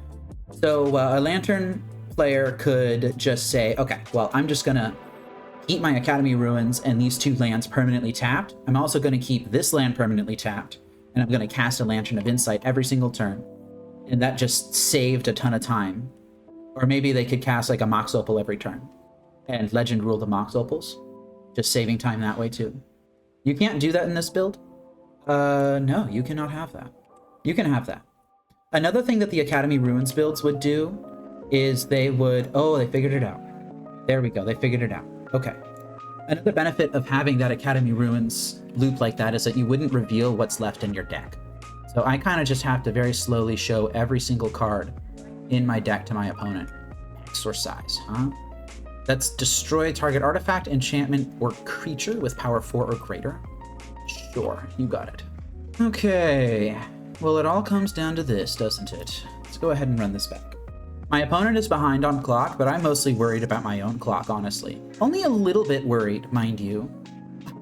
So a Lantern player could just say, okay, well, I'm just going to keep my Academy Ruins and these 2 lands permanently tapped. I'm also going to keep this land permanently tapped, and I'm going to cast a Lantern of Insight every single turn. And that just saved a ton of time. Or maybe they could cast like a Mox Opal every turn and Legend Rule the Mox Opals, just saving time that way too. You can't do that in this build? No, you cannot have that. You can have that. Another thing that the Academy Ruins builds would do is they would... Oh, they figured it out. There we go. They figured it out. Okay. Another benefit of having that Academy Ruins loop like that is that you wouldn't reveal what's left in your deck. So I kind of just have to very slowly show every single card in my deck to my opponent. Exorcise, huh? That's destroy target artifact, enchantment, or creature with power 4 or greater. Sure, you got it. Okay, well, it all comes down to this, doesn't it? Let's go ahead and run this back. My opponent is behind on clock, but I'm mostly worried about my own clock, honestly. Only a little bit worried, mind you.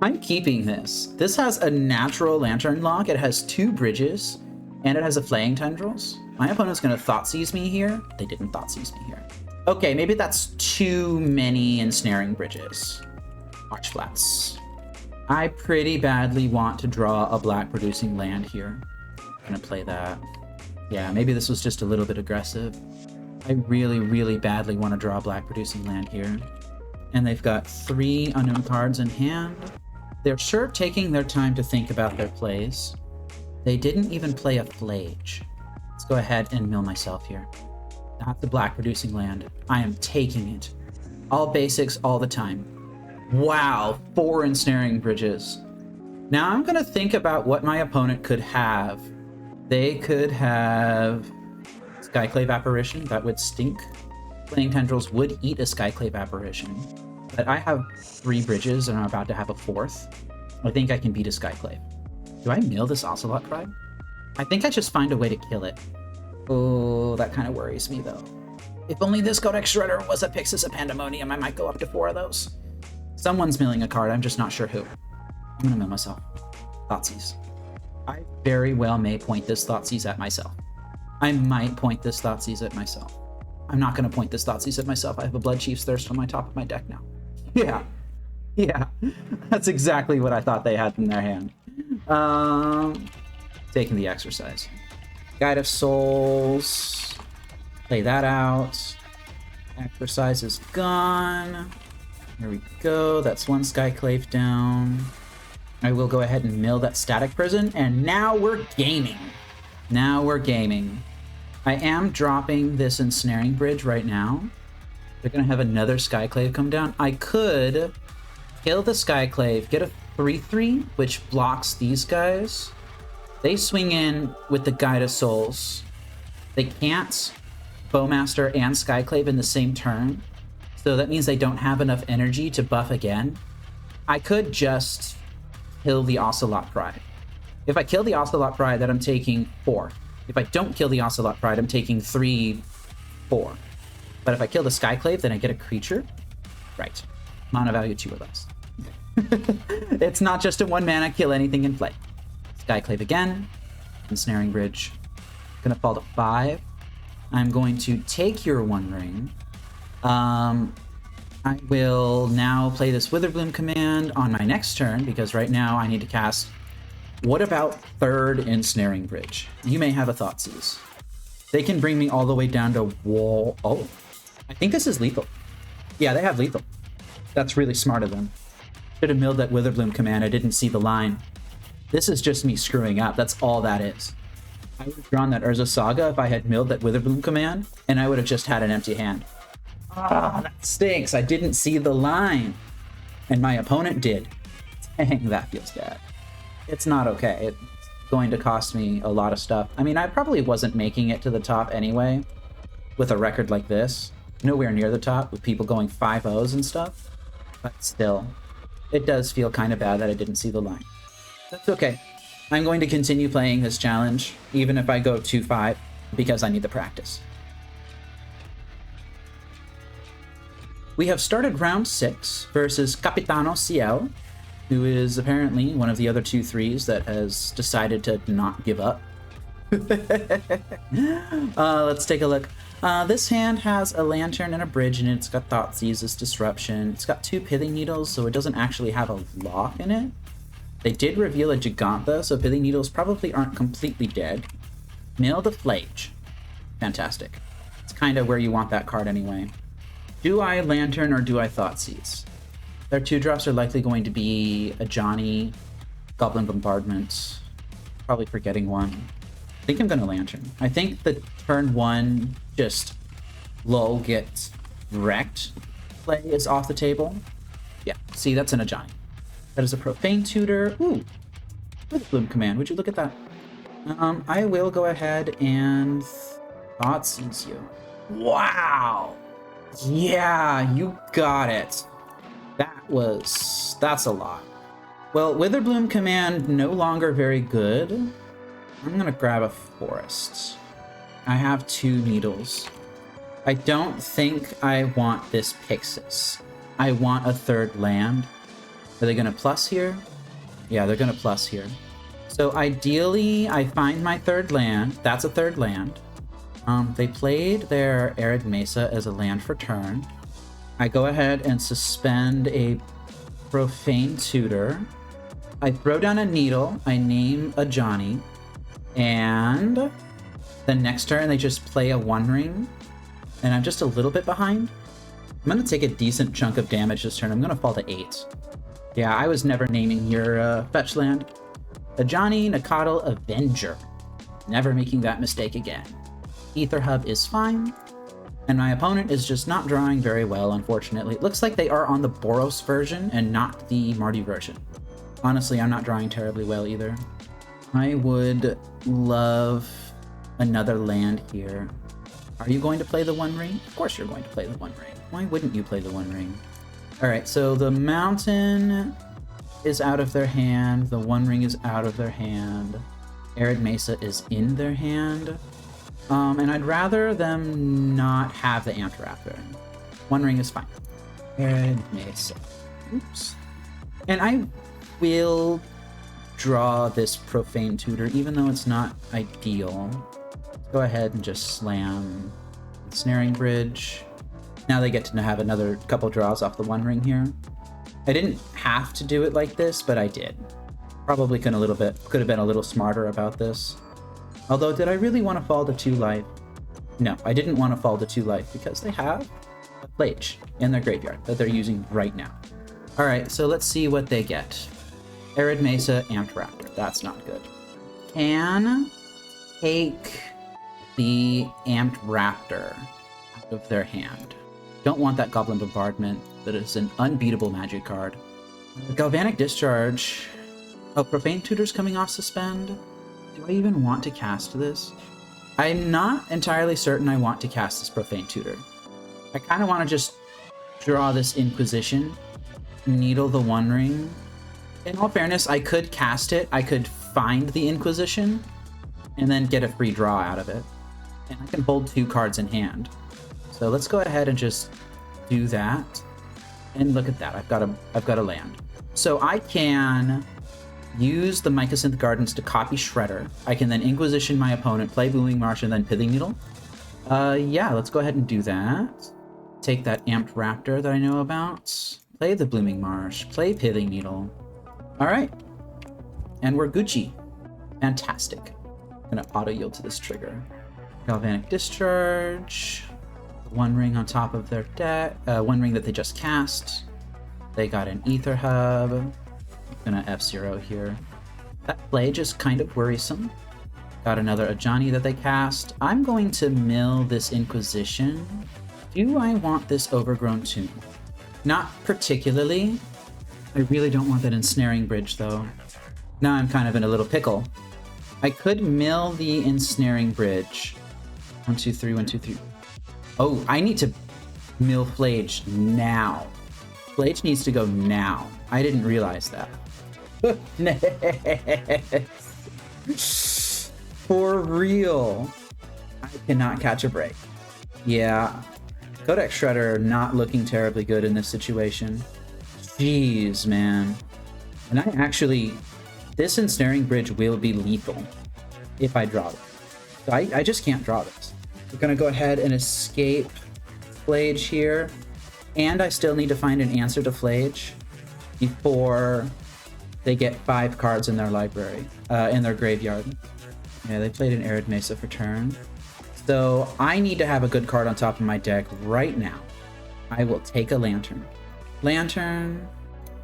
I'm keeping this. This has a natural Lantern lock, it has 2 bridges, and it has a Flaying Tendrils. My opponent's gonna Thoughtseize me here. They didn't Thoughtseize me here. Okay, maybe that's too many Ensnaring Bridges. Arch Flats. I pretty badly want to draw a black producing land here. I'm gonna play that. Yeah, maybe this was just a little bit aggressive. I really, really badly want to draw a black producing land here. And they've got 3 unknown cards in hand. They're sure taking their time to think about their plays. They didn't even play a Flage. Let's go ahead and mill myself here. Not the black producing land. I am taking it. All basics all the time. Wow, 4 Ensnaring Bridges. Now I'm gonna think about what my opponent could have. They could have Skyclave Apparition. That would stink. Flaying Tendrils would eat a Skyclave Apparition. But I have 3 bridges and I'm about to have a 4th. I think I can beat a Skyclave. Do I mill this Ocelot Pride? I think I just find a way to kill it. Oh, that kind of worries me though. If only this Codex Shredder was a Pixis of Pandemonium, I might go up to 4 of those. Someone's milling a card, I'm just not sure who. I'm gonna mill myself. Thoughtseize. I very well may point this Thoughtseize at myself. I might point this Thoughtseize at myself. I'm not gonna point this Thoughtseize at myself. I have a Blood Chief's Thirst on my top of my deck now. Yeah, that's exactly what I thought they had in their hand. Taking the Exercise. Guide of Souls. Play that out. Exercise is gone. There we go. That's 1 Skyclave down. I will go ahead and mill that Static Prison, and now we're gaming. Now we're gaming. I am dropping this Ensnaring Bridge right now. They're gonna have another Skyclave come down. I could kill the Skyclave, get a 3/3, which blocks these guys. They swing in with the Guide of Souls. They can't Bowmaster and Skyclave in the same turn, so that means they don't have enough energy to buff again. I could just kill the Ocelot Pride. If I kill the Ocelot Pride, then I'm taking 4. If I don't kill the Ocelot Pride, I'm taking 3, 4. But if I kill the Skyclave, then I get a creature. Right. Mana value 2 or less. It's not just a 1 mana kill anything in play. Skyclave again. Ensnaring Bridge. Gonna fall to 5. I'm going to take your 1 ring. I will now play this Witherbloom command on my next turn, because right now I need to cast... What about 3rd Ensnaring Bridge? You may have a Thoughtseize. They can bring me all the way down to wall... Oh, I think this is lethal. Yeah, they have lethal. That's really smart of them. Should have milled that Witherbloom command. I didn't see the line. This is just me screwing up. That's all that is. I would have drawn that Urza Saga if I had milled that Witherbloom command, and I would have just had an empty hand. Ah, that stinks. I didn't see the line, and my opponent did. Dang, that feels bad. It's not okay. It's going to cost me a lot of stuff. I mean, I probably wasn't making it to the top anyway with a record like this. Nowhere near the top with people going 5-0s and stuff. But still, it does feel kind of bad that I didn't see the line. That's okay. I'm going to continue playing this challenge, even if I go 2-5, because I need the practice. We have started round 6 versus Capitano Ciel, who is apparently one of the other 2-3s that has decided to not give up. Let's take a look. This hand has a lantern and a bridge in it. It's got Thoughtseizes, Disruption. It's got 2 Pithing Needles, so it doesn't actually have a lock in it. They did reveal a Gigantha, so Pithing Needles probably aren't completely dead. Mill the Flage. Fantastic. It's kind of where you want that card anyway. Do I Lantern or do I Thoughtseize? Their 2-drops are likely going to be a Johnny, Goblin Bombardment, probably forgetting one. I think I'm going to Lantern. I think the turn 1 just lull get wrecked play is off the table. Yeah, see, that's an Ajani. That is a Profane Tutor. Ooh, Witherbloom command. Would you look at that? I will go ahead and Thoughtseize you. Wow! Yeah, you got it. That's a lot. Well, Witherbloom command no longer very good. I'm gonna grab a Forest. I have 2 Needles. I don't think I want this Pixis. I want a 3rd land. Are they gonna plus here? Yeah, they're gonna plus here. So ideally, I find my 3rd land. That's a 3rd land. They played their Arid Mesa as a land for turn. I go ahead and suspend a Profane Tutor. I throw down a Needle. I name a Johnny. And the next turn, they just play a One Ring. And I'm just a little bit behind. I'm going to take a decent chunk of damage this turn. I'm going to fall to 8. Yeah, I was never naming your fetch land. A Johnny Nakatl Avenger. Never making that mistake again. Ether Hub is fine. And my opponent is just not drawing very well, unfortunately. It looks like they are on the Boros version and not the Marty version. Honestly, I'm not drawing terribly well either. I would love another land here. Are you going to play the One Ring? Of course you're going to play the One Ring. Why wouldn't you play the One Ring? Alright, so the Mountain is out of their hand. The One Ring is out of their hand. Arid Mesa is in their hand. And I'd rather them not have the Antaraptor. One Ring is fine. Arid Mesa. Oops. And I will draw this Profane Tutor, even though it's not ideal. Go ahead and just slam the Snaring Bridge. Now they get to have another couple draws off the One Ring here. I didn't have to do it like this, but I did. Probably could have been a little smarter about this. Although, did I really want to fall to 2 life? No, I didn't want to fall to 2 life because they have a Flage in their graveyard that they're using right now. Alright, so let's see what they get. Arid Mesa, Amped Raptor. That's not good. Can take the Amped Raptor out of their hand. Don't want that Goblin Bombardment. That is an unbeatable magic card. Galvanic Discharge. Oh, Profane Tutor's coming off Suspend. Do I even want to cast this? I'm not entirely certain I want to cast this Profane Tutor. I kind of want to just draw this Inquisition, Needle the One Ring. In all fairness, I could cast it, I could find the Inquisition, and then get a free draw out of it. And I can hold 2 cards in hand. So let's go ahead and just do that. And look at that, I've got a land. So I can use the Mycosynth Gardens to copy Shredder. I can then Inquisition my opponent, play Booming Marsh, and then Pithing Needle. Yeah, let's go ahead and do that. Take that Amped Raptor that I know about. Play the Blooming Marsh. Play Pithing Needle. Alright. And we're Gucci. Fantastic. I'm gonna auto-yield to this trigger. Galvanic Discharge. One Ring on top of their deck. One Ring that they just cast. They got an Ether Hub. I'm gonna F-Zero here. That Flage is kind of worrisome. Got another Ajani that they cast. I'm going to mill this Inquisition. Do I want this Overgrown Tomb? Not particularly. I really don't want that Ensnaring Bridge, though. Now I'm kind of in a little pickle. I could mill the Ensnaring Bridge. 1, 2, 3, 1, 2, 3. Oh, I need to mill Flage now. Flage needs to go now. I didn't realize that. For real. I cannot catch a break. Yeah. Codex Shredder not looking terribly good in this situation. Jeez, man. And I actually... This Ensnaring Bridge will be lethal if I draw it. So I just can't draw this. We're going to go ahead and escape Flage here. And I still need to find an answer to Flage before they get 5 cards in their library, in their graveyard. Yeah, they played an Arid Mesa for turn. So I need to have a good card on top of my deck right now. I will take a Lantern. Lantern,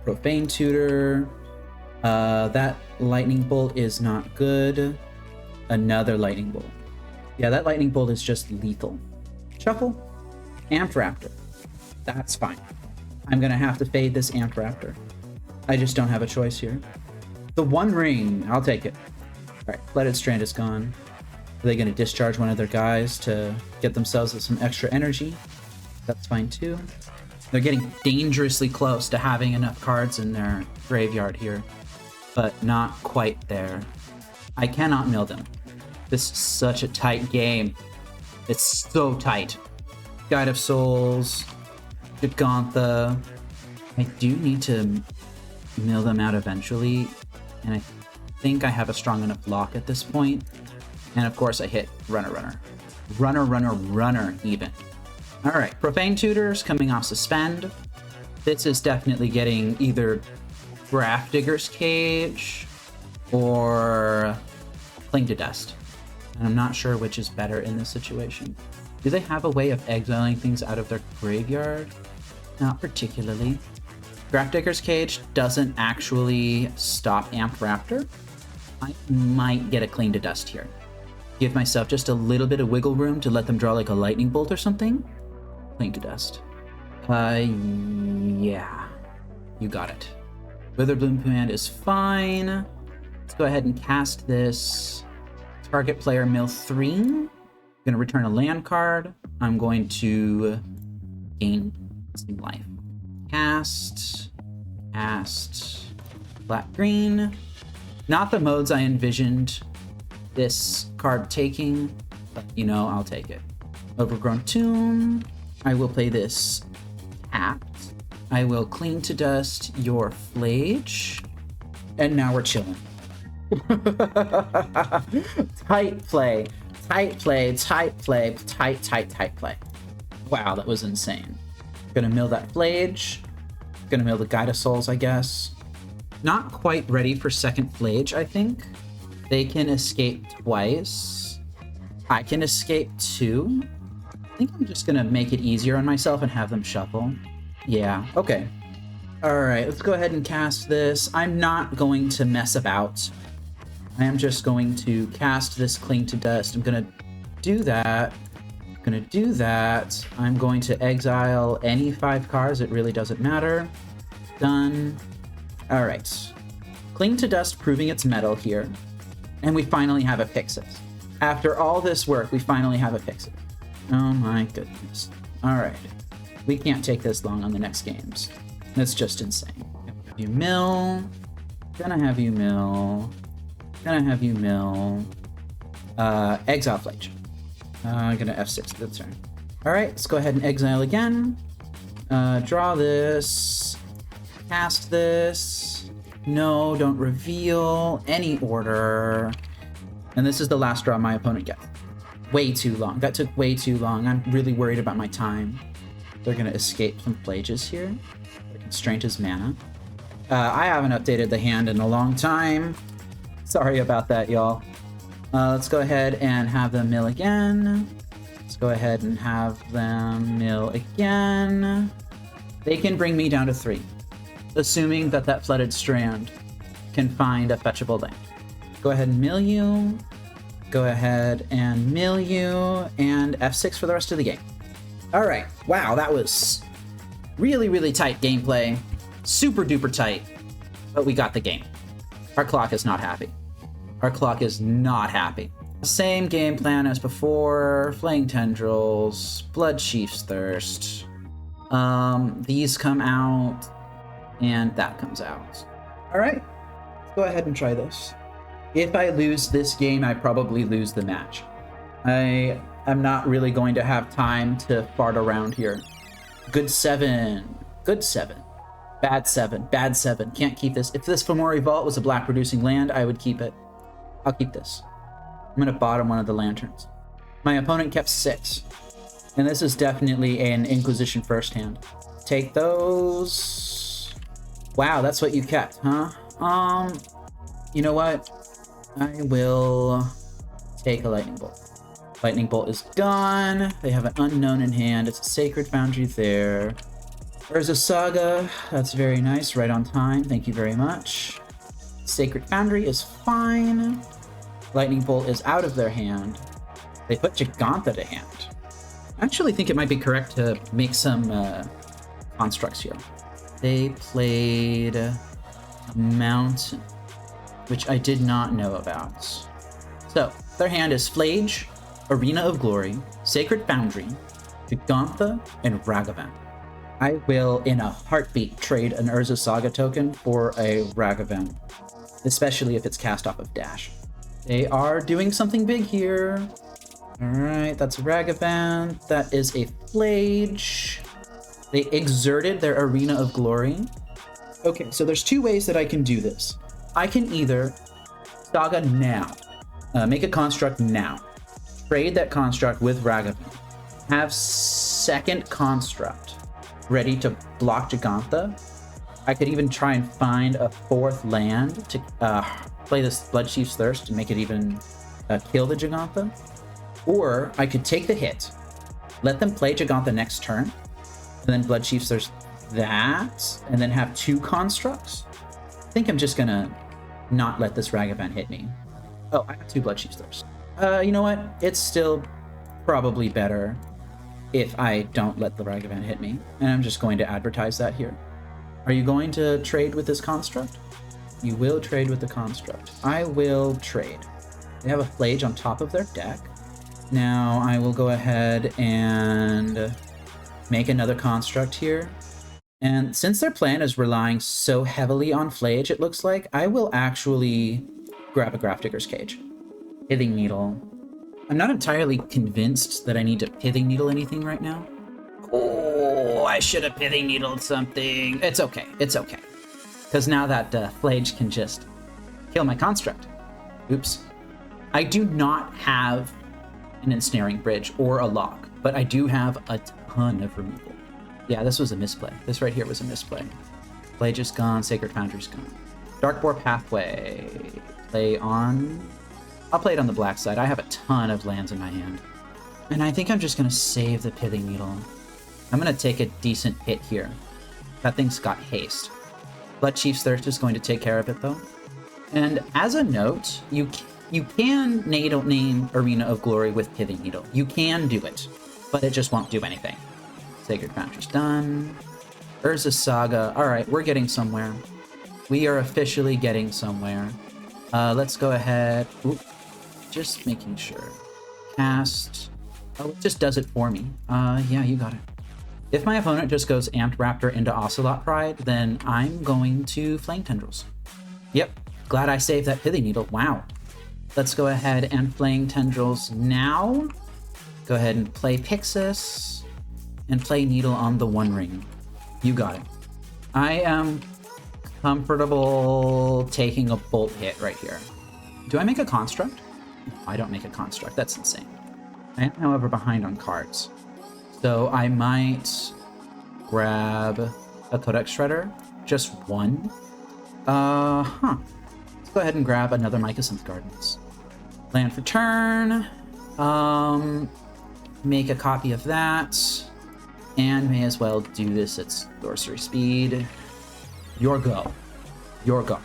Profane Tutor. That Lightning Bolt is not good. Another Lightning Bolt. Yeah, that Lightning Bolt is just lethal. Shuffle. Amped Raptor. That's fine. I'm gonna have to fade this Amped Raptor. I just don't have a choice here. The One Ring, I'll take it. Alright, Flooded Strand is gone. Are they gonna discharge one of their guys to get themselves some extra energy? That's fine too. They're getting dangerously close to having enough cards in their graveyard here, but not quite there. I cannot mill them. This is such a tight game. It's so tight. Guide of Souls, Gigantha. I do need to mill them out eventually, and I think I have a strong enough lock at this point. And of course I hit Runner. Runner even. Alright, Profane Tutors coming off Suspend. This is definitely getting either Grafdigger's Cage or Cling to Dust. And I'm not sure which is better in this situation. Do they have a way of exiling things out of their graveyard? Not particularly. Grafdigger's Cage doesn't actually stop Amped Raptor. I might get a Cling to Dust here. Give myself just a little bit of wiggle room to let them draw like a Lightning Bolt or something. Cling to Dust. Yeah. You got it. Witherbloom Command is fine. Let's go ahead and cast this. Target player mill 3. I'm going to return a land card. I'm going to gain some life. Cast. Black green. Not the modes I envisioned this card taking, but you know, I'll take it. Overgrown Tomb. I will play this tapped. I will Cling to Dust your Flage. And now we're chilling. Tight play. Wow, that was insane. Gonna mill that Flage. Gonna mill the Guide of Souls, I guess. Not quite ready for second Flage, I think. They can escape twice. I can escape 2. I think I'm just gonna make it easier on myself and have them shuffle. Yeah, okay. Alright, let's go ahead and cast this. I'm not going to mess about. I am just going to cast this Cling to Dust. I'm gonna do that. I'm going to exile any 5 cards. It really doesn't matter. Done. Alright. Cling to Dust proving its mettle here. And we finally have a Pixis. After all this work, we finally have a Pixis. Oh my goodness. Alright. We can't take this long on the next games. That's just insane. You mill. Gonna have you mill. Exile Flage. I'm gonna F6 for the turn. Alright, let's go ahead and exile again. Draw this. Cast this. No, don't reveal any order. And this is the last draw my opponent gets. Way too long. That took way too long. I'm really worried about my time. They're gonna escape some Flages here. Their constraint is mana. I haven't updated the hand in a long time. Sorry about that, y'all. Let's go ahead and have them mill again. They can bring me down to 3. Assuming that that Flooded Strand can find a fetchable land. Go ahead and mill you. Go ahead and mill you, and F6 for the rest of the game. All right. Wow, that was really, really tight gameplay. Super duper tight, but we got the game. Our clock is not happy. Our clock is not happy. Same game plan as before. Flaying Tendrils, Blood Chief's Thirst. These come out, and that comes out. All right, let's go ahead and try this. If I lose this game, I probably lose the match. I am not really going to have time to fart around here. Good 7. Good 7. Bad 7. Bad 7. Can't keep this. If this Fomori Vault was a black producing land, I would keep it. I'll keep this. I'm going to bottom one of the lanterns. My opponent kept 6. And this is definitely an Inquisition first hand. Take those. Wow, that's what you kept, huh? You know what? I will take a Lightning Bolt. Lightning Bolt is gone. They have an unknown in hand. It's a Sacred Foundry there. There's a Saga. That's very nice. Right on time. Thank you very much. Sacred Foundry is fine. Lightning Bolt is out of their hand. They put Gigantha to hand. I actually think it might be correct to make some constructs here. They played a Mountain, which I did not know about. So, their hand is Flage, Arena of Glory, Sacred Foundry, Gigantha, and Ragavan. I will, in a heartbeat, trade an Urza Saga token for a Ragavan, especially if it's cast off of Dash. They are doing something big here. Alright, that's a Ragavan. That is a Flage. They exerted their Arena of Glory. Okay, so there's 2 ways that I can do this. I can either Saga now, make a construct now, trade that construct with Ragavan, have second construct ready to block Gigantha. I could even try and find a 4th land to play this Blood Chief's Thirst and make it even kill the Gigantha. Or I could take the hit, let them play Gigantha next turn, and then Blood Chief's Thirst that, and then have 2 constructs. I think I'm just gonna not let this Ragavan hit me. Oh, I have 2 Blood Chief's Thirst. You know what? It's still probably better if I don't let the Ragavan hit me, and I'm just going to advertise that here. Are you going to trade with this construct? You will trade with the construct. I will trade. They have a Flage on top of their deck. Now I will go ahead and make another construct here. And since their plan is relying so heavily on Flage, it looks like, I will actually grab a Grafdigger's Cage. Pithing Needle. I'm not entirely convinced that I need to Pithing Needle anything right now. Oh, I should have Pithing Needled something. It's okay. It's okay. Because now that Flage can just kill my construct. Oops. I do not have an Ensnaring Bridge or a lock, but I do have a ton of removal. Yeah, this was a misplay. This right here was a misplay. Flage is gone, Sacred Foundry's gone. Darkboar Pathway. Play on... I'll play it on the black side. I have a ton of lands in my hand. And I think I'm just going to save the Pithing Needle. I'm going to take a decent hit here. That thing's got haste. Blood Chief's Thirst is going to take care of it, though. And as a note, you can name Arena of Glory with Pithing Needle. You can do it, but it just won't do anything. Sacred Foundry's done. Urza Saga. Alright, we're getting somewhere. We are officially getting somewhere. Let's go ahead. Oop. Just making sure. Cast. Oh, it just does it for me. Yeah, you got it. If my opponent just goes Amped Raptor into Ocelot Pride, then I'm going to Flame Tendrils. Yep, glad I saved that Pithing Needle. Wow. Let's go ahead and Flame Tendrils now. Go ahead and play Pixis. And play Needle on the One Ring. You got it. I am comfortable taking a Bolt hit right here. Do I make a Construct? No, I don't make a Construct. That's insane. I am, however, behind on cards. So I might grab a Codex Shredder. Just one. Let's go ahead and grab another Mycosynth Gardens. Land for turn. Make a copy of that. And may as well do this at sorcery speed. Your go. Your go.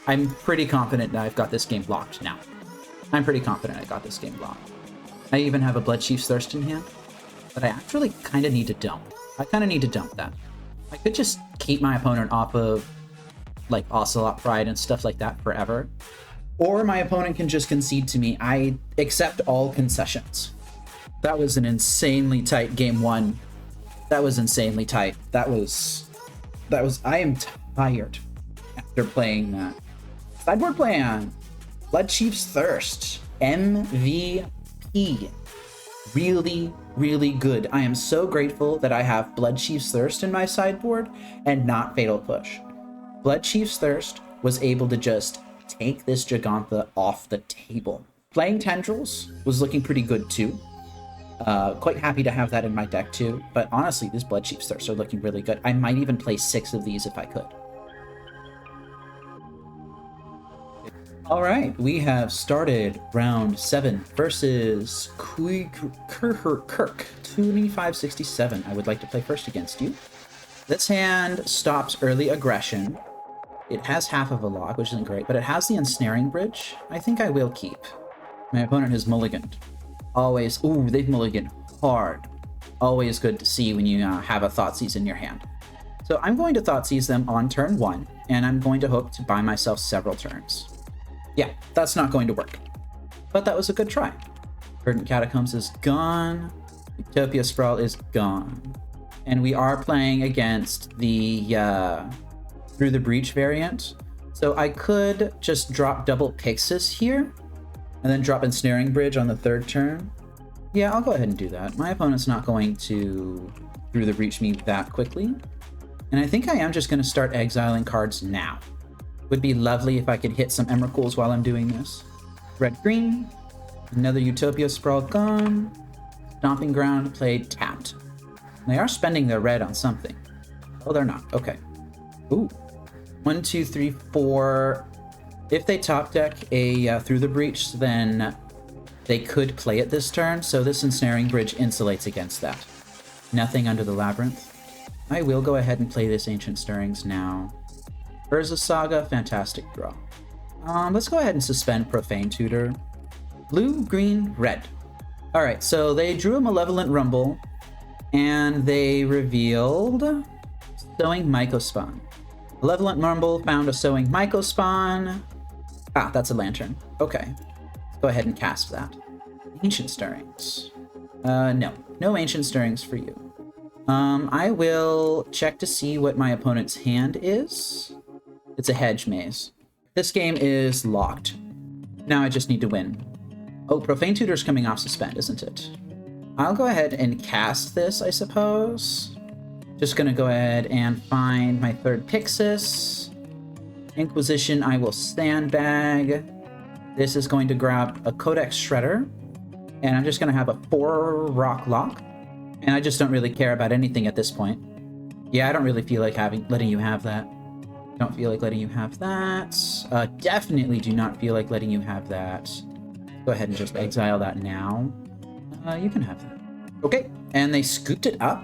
I'm pretty confident that I've got this game locked now. I'm pretty confident I got this game locked. I even have a Bloodchief's Thirst in hand, but I actually kind of need to dump. I kind of need to dump that. I could just keep my opponent off of, like, Ocelot Pride and stuff like that forever. Or my opponent can just concede to me. I accept all concessions. That was an insanely tight game one. That was insanely tight. That was, I am tired after playing that. Sideboard plan. Bloodchief's Thirst. MVP. Really, really good. I am so grateful that I have Bloodchief's Thirst in my sideboard and not Fatal Push. Bloodchief's Thirst was able to just take this Gigantha off the table. Playing Tendrils was looking pretty good too. Quite happy to have that in my deck too, but honestly, these Bloodchief's Thirsts are looking really good. I might even play 6 of these if I could. All right, we have started round 7 versus Kirk, Tourney 567. I would like to play first against you. This hand stops early aggression. It has half of a log, which isn't great, but it has the Ensnaring Bridge. I think I will keep. My opponent has mulliganed. Always, ooh, they've mulliganed hard. Always good to see when you have a Thoughtseize in your hand. So I'm going to Thoughtseize them on turn 1, and I'm going to hope to buy myself several turns. Yeah, that's not going to work. But that was a good try. Verdant Catacombs is gone. Utopia Sprawl is gone. And we are playing against the Through the Breach variant. So I could just drop double Pixis here, and then drop Ensnaring Bridge on the 3rd turn. Yeah, I'll go ahead and do that. My opponent's not going to Through the Breach me that quickly. And I think I am just going to start exiling cards now. Would be lovely if I could hit some Emrakuls while I'm doing this. Red-green. Another Utopia Sprawl gone. Stomping Ground played tapped. They are spending their red on something. Oh, they're not. Okay. Ooh. 1, 2, 3, 4. If they top deck a Through the Breach, then they could play it this turn, so this Ensnaring Bridge insulates against that. Nothing under the Labyrinth. I will go ahead and play this Ancient Stirrings now. Urza Saga, fantastic draw. Let's go ahead and suspend Profane Tutor. Blue, green, red. Alright, so they drew a Malevolent Rumble, and they revealed Sowing Mycospawn. Malevolent Rumble found a Sowing Mycospawn. Ah, that's a Lantern. Okay. Let's go ahead and cast that. Ancient Stirrings. No Ancient Stirrings for you. I will check to see what my opponent's hand is. It's a Hedge Maze. This game is locked. Now I just need to win. Oh, Profane Tutor's coming off suspend, isn't it? I'll go ahead and cast this, I suppose. Just gonna go ahead and find my 3rd Pixis. Inquisition, I will sandbag. This is going to grab a Codex Shredder. And I'm just gonna have a 4 rock lock. And I just don't really care about anything at this point. Yeah, I don't really feel like letting you have that. Don't feel like letting you have that. Definitely do not feel like letting you have that. Go ahead and just exile that now. You can have that. Okay, and they scooped it up.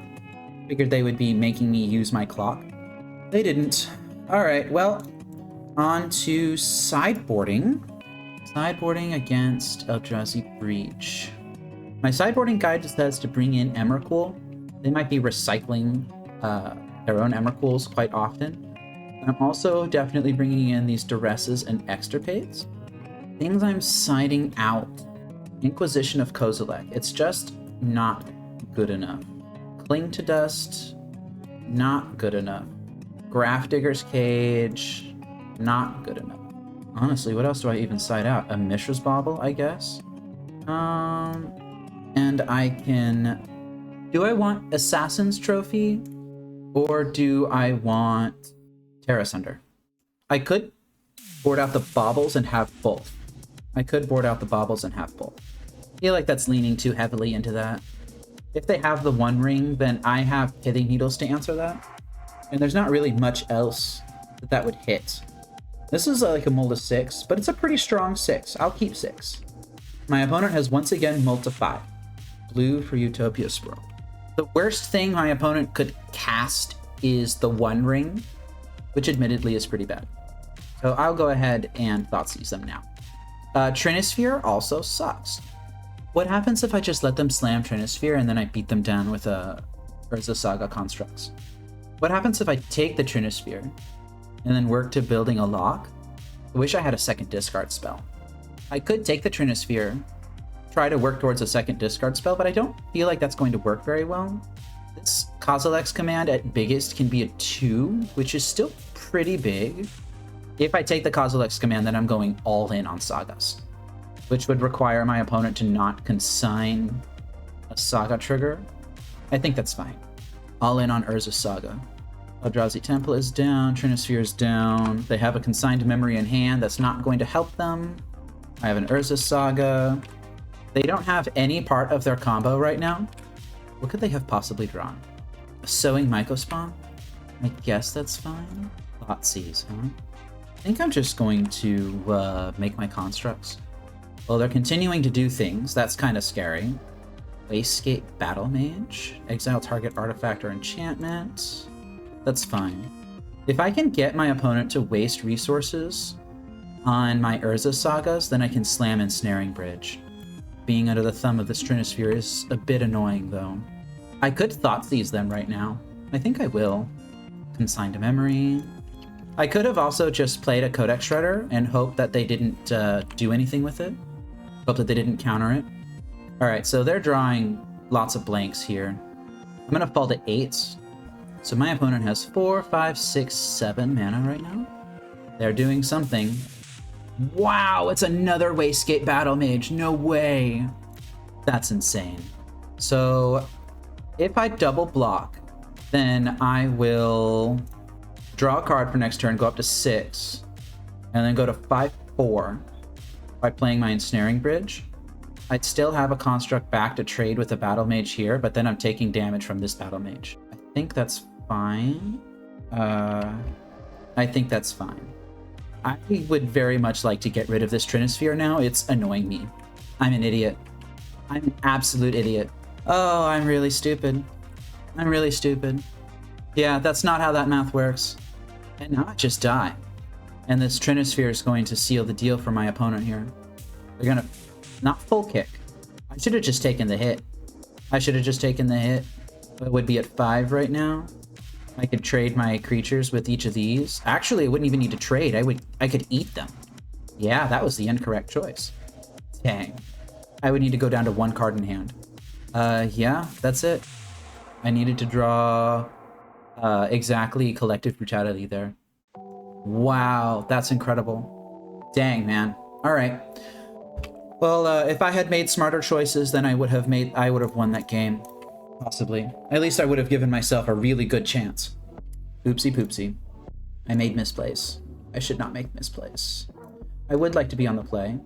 Figured they would be making me use my clock. They didn't. Alright, well, on to sideboarding. Sideboarding against Eldrazi Breach. My sideboarding guide says to bring in Emrakul. They might be recycling their own Emrakuls quite often. I'm also definitely bringing in these Duresses and Extirpates. Things I'm siding out. Inquisition of Kozilek. It's just not good enough. Cling to Dust. Not good enough. Grafdigger's Cage. Not good enough. Honestly, what else do I even side out? A Mishra's Bauble, I guess? And I can... Do I want Assassin's Trophy? Or do I want Terra Sunder? I could board out the Baubles and have both. I feel like that's leaning too heavily into that. If they have the One Ring, then I have Pithing Needles to answer that. And there's not really much else that would hit. This is like a mold of 6, but it's a pretty strong 6. I'll keep 6. My opponent has once again mulled to 5. Blue for Utopia Sprawl. The worst thing my opponent could cast is the One Ring, which admittedly is pretty bad. So I'll go ahead and Thoughtseize them now. Trinisphere also sucks. What happens if I just let them slam Trinisphere and then I beat them down with a Urza Saga Constructs? What happens if I take the Trinisphere and then work to building a lock? I wish I had a second discard spell. I could take the Trinisphere, try to work towards a second discard spell, but I don't feel like that's going to work very well. This Kozilek's command at biggest can be a 2, which is still pretty big. If I take the Kozilek's command, then I'm going all in on Sagas, which would require my opponent to not consign a Saga trigger. I think that's fine. All in on Urza Saga. Eldrazi Temple is down, Trinisphere is down. They have a consigned memory in hand that's not going to help them. I have an Urza Saga. They don't have any part of their combo right now. What could they have possibly drawn? A Sowing Mycospawn? I guess that's fine. Thoughtseize, huh? I think I'm just going to make my constructs. Well, they're continuing to do things. That's kind of scary. Wastegate Battle Mage. Exile target artifact or enchantment. That's fine. If I can get my opponent to waste resources on my Urza Sagas, then I can slam Ensnaring Bridge. Being under the thumb of this Trinisphere is a bit annoying, though. I could Thoughtseize them right now. I think I will. Consign to Memory. I could have also just played a Codex Shredder and hoped that they didn't do anything with it. Hope that they didn't counter it. Alright, so they're drawing lots of blanks here. I'm gonna fall to 8. So my opponent has 4, 5, 6, 7 mana right now. They're doing something. Wow, it's another Wastegate Battle Mage. No way. That's insane. So if I double block, then I will draw a card for next turn, go up to 6, and then go to 5/4 by playing my Ensnaring Bridge. I'd still have a construct back to trade with a Battle Mage here, but then I'm taking damage from this Battle Mage. I think that's fine. I think that's fine. I would very much like to get rid of this Trinisphere now. It's annoying me. I'm an idiot. I'm an absolute idiot. Oh, I'm really stupid. I'm really stupid. Yeah, that's not how that math works. And now I just die. And this Trinisphere is going to seal the deal for my opponent here. They're gonna not full kick. I should have just taken the hit. I should have just taken the hit. It would be at 5 right now. I could trade my creatures with each of these. Actually, I wouldn't even need to trade. I could eat them. Yeah, that was the incorrect choice. Dang. I would need to go down to 1 card in hand. Yeah, that's it. I needed to draw exactly Collective Brutality there. Wow, that's incredible. Dang, man. All right. Well, if I had made smarter choices, then I would have won that game. Possibly. At least I would have given myself a really good chance. Oopsie poopsie. I made misplays. I should not make misplays. I would like to be on the play.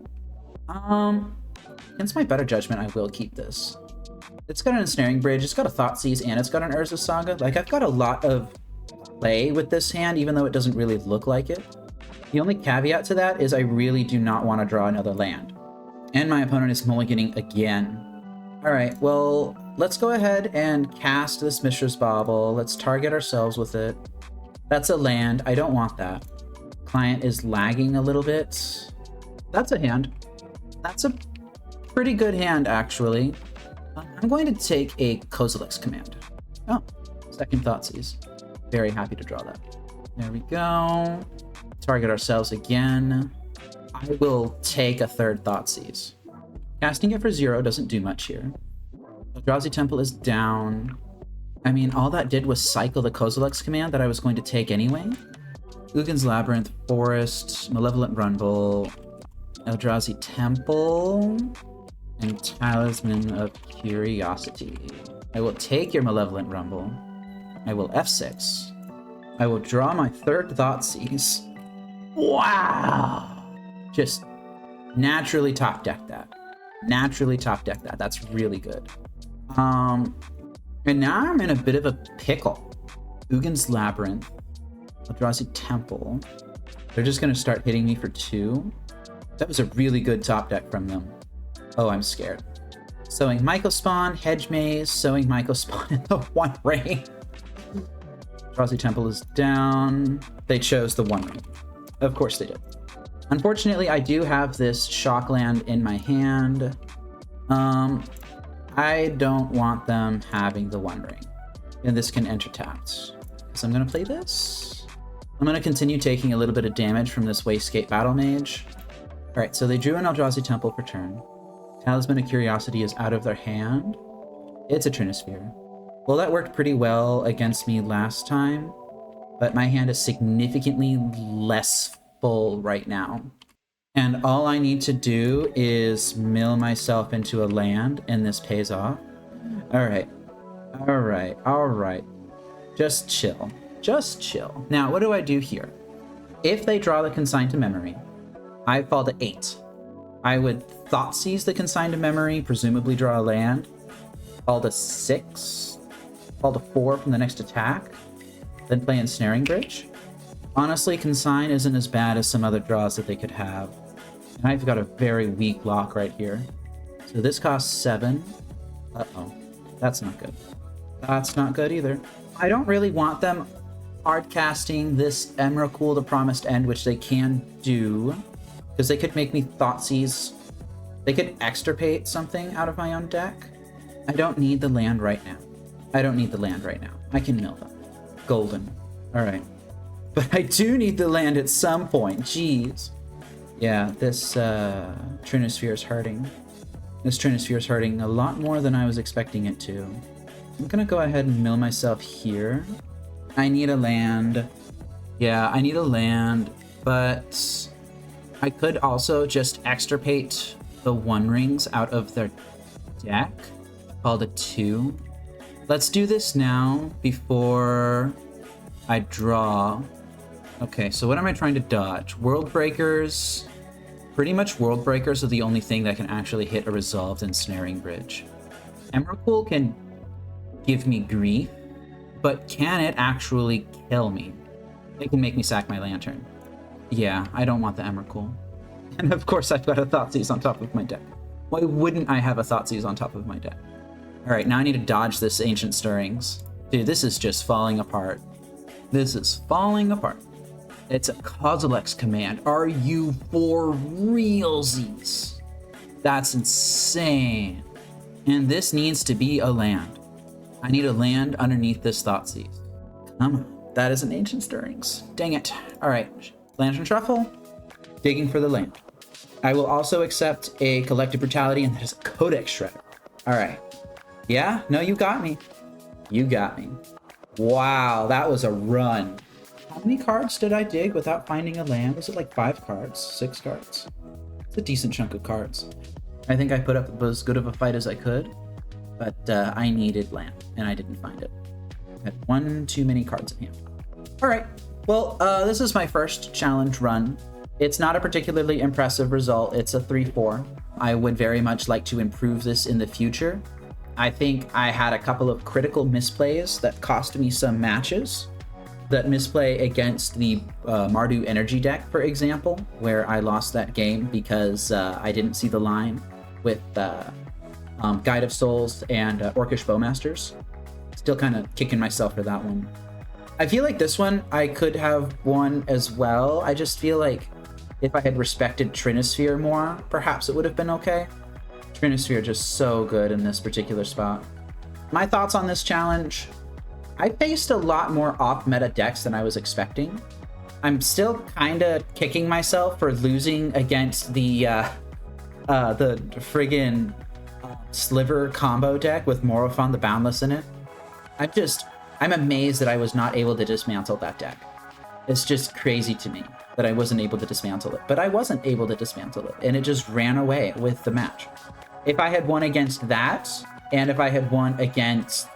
Against my better judgment, I will keep this. It's got an Ensnaring Bridge, it's got a Thoughtseize, and it's got an Urza Saga. Like, I've got a lot of play with this hand, even though it doesn't really look like it. The only caveat to that is I really do not want to draw another land. And my opponent is mulliganing again. Alright, well, let's go ahead and cast this Mishra's Bauble. Let's target ourselves with it. That's a land. I don't want that. Client is lagging a little bit. That's a hand. That's a pretty good hand, actually. I'm going to take a Kozilek's command. Oh, second Thoughtseize. Very happy to draw that. There we go. Target ourselves again. I will take a third Thoughtseize. Casting it for 0 doesn't do much here. Eldrazi Temple is down. I mean, all that did was cycle the Kozilek's command that I was going to take anyway. Uggin's Labyrinth, Forest, Malevolent Rumble, Eldrazi Temple, and Talisman of Curiosity. I will take your Malevolent Rumble. I will F6. I will draw my third Thoughtseize. Wow! Just naturally top deck that. Naturally top deck that. That's really good. And now I'm in a bit of a pickle. Uggin's Labyrinth, Eldrazi Temple. They're just going to start hitting me for 2. That was a really good top deck from them. Oh, I'm scared. Sowing Mycospawn, Hedge Maze, Sowing Mycospawn in the 1 ring. Eldrazi Temple is down. They chose the 1 ring. Of course they did. Unfortunately, I do have this shock land in my hand. I don't want them having the One Ring. And this can enter tapped. So I'm going to play this. I'm going to continue taking a little bit of damage from this Wastegate Battle Mage. Alright, so they drew an Eldrazi Temple per turn. Talisman of Curiosity is out of their hand. It's a Trinisphere. Well, that worked pretty well against me last time, but my hand is significantly less full right now. And all I need to do is mill myself into a land, and this pays off. Alright. Alright. Alright. Just chill. Just chill. Now, what do I do here? If they draw the Consign to Memory, I fall to 8. I would Thoughtseize the Consign to Memory, presumably draw a land, fall to 6, fall to 4 from the next attack, then play Ensnaring Bridge. Honestly, Consign isn't as bad as some other draws that they could have. And I've got a very weak lock right here. So this costs 7. Uh-oh. That's not good. That's not good either. I don't really want them hard casting this Emrakul, the Promised End, which they can do, because they could make me Thoughtseize. They could extirpate something out of my own deck. I don't need the land right now. I don't need the land right now. I can mill them. Golden. Alright. But I do need the land at some point. Jeez. Yeah, this Trinisphere is hurting. This Trinisphere is hurting a lot more than I was expecting it to. I'm gonna go ahead and mill myself here. I need a land. Yeah, I need a land, but I could also just extirpate the One Rings out of their deck. Called a 2. Let's do this now before I draw. Okay, so what am I trying to dodge? World Breakers. Pretty much World Breakers are the only thing that can actually hit a resolved Ensnaring Bridge. Emrakul can give me grief, but can it actually kill me? It can make me sack my Lantern. Yeah, I don't want the Emrakul. And of course I've got a Thoughtseize on top of my deck. Why wouldn't I have a Thoughtseize on top of my deck? Alright, now I need to dodge this Ancient Stirrings. Dude, this is just falling apart. This is falling apart. It's a Kozilek's command. Are you for realsies? That's insane. And this needs to be a land. I need a land underneath this Thoughtseize. Come on. That is an Ancient Stirrings. Dang it. Alright. Lantern Shuffle. Digging for the land. I will also accept a Collective Brutality, and that is a Codex Shredder. Alright. Yeah? No, you got me. You got me. Wow, that was a run. How many cards did I dig without finding a land? Was it like 5 cards? 6 cards? It's a decent chunk of cards. I think I put up as good of a fight as I could, but I needed land, and I didn't find it. I had one too many cards in hand. Alright, well, this is my first challenge run. It's not a particularly impressive result. It's a 3-4. I would very much like to improve this in the future. I think I had a couple of critical misplays that cost me some matches. That misplay against the Mardu Energy deck, for example, where I lost that game because I didn't see the line with Guide of Souls and Orcish Bowmasters. Still kind of kicking myself for that one. I feel like this one I could have won as well. I just feel like if I had respected Trinisphere more, perhaps it would have been okay. Trinisphere just so good in this particular spot. My thoughts on this challenge: I faced a lot more off-meta decks than I was expecting. I'm still kind of kicking myself for losing against the friggin' Sliver combo deck with Morophon the Boundless in it. I'm amazed that I was not able to dismantle that deck. It's just crazy to me that I wasn't able to dismantle it. But I wasn't able to dismantle it, and it just ran away with the match. If I had won against that, and if I had won against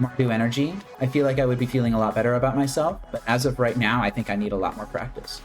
Mardu Energy, I feel like I would be feeling a lot better about myself, but as of right now, I think I need a lot more practice.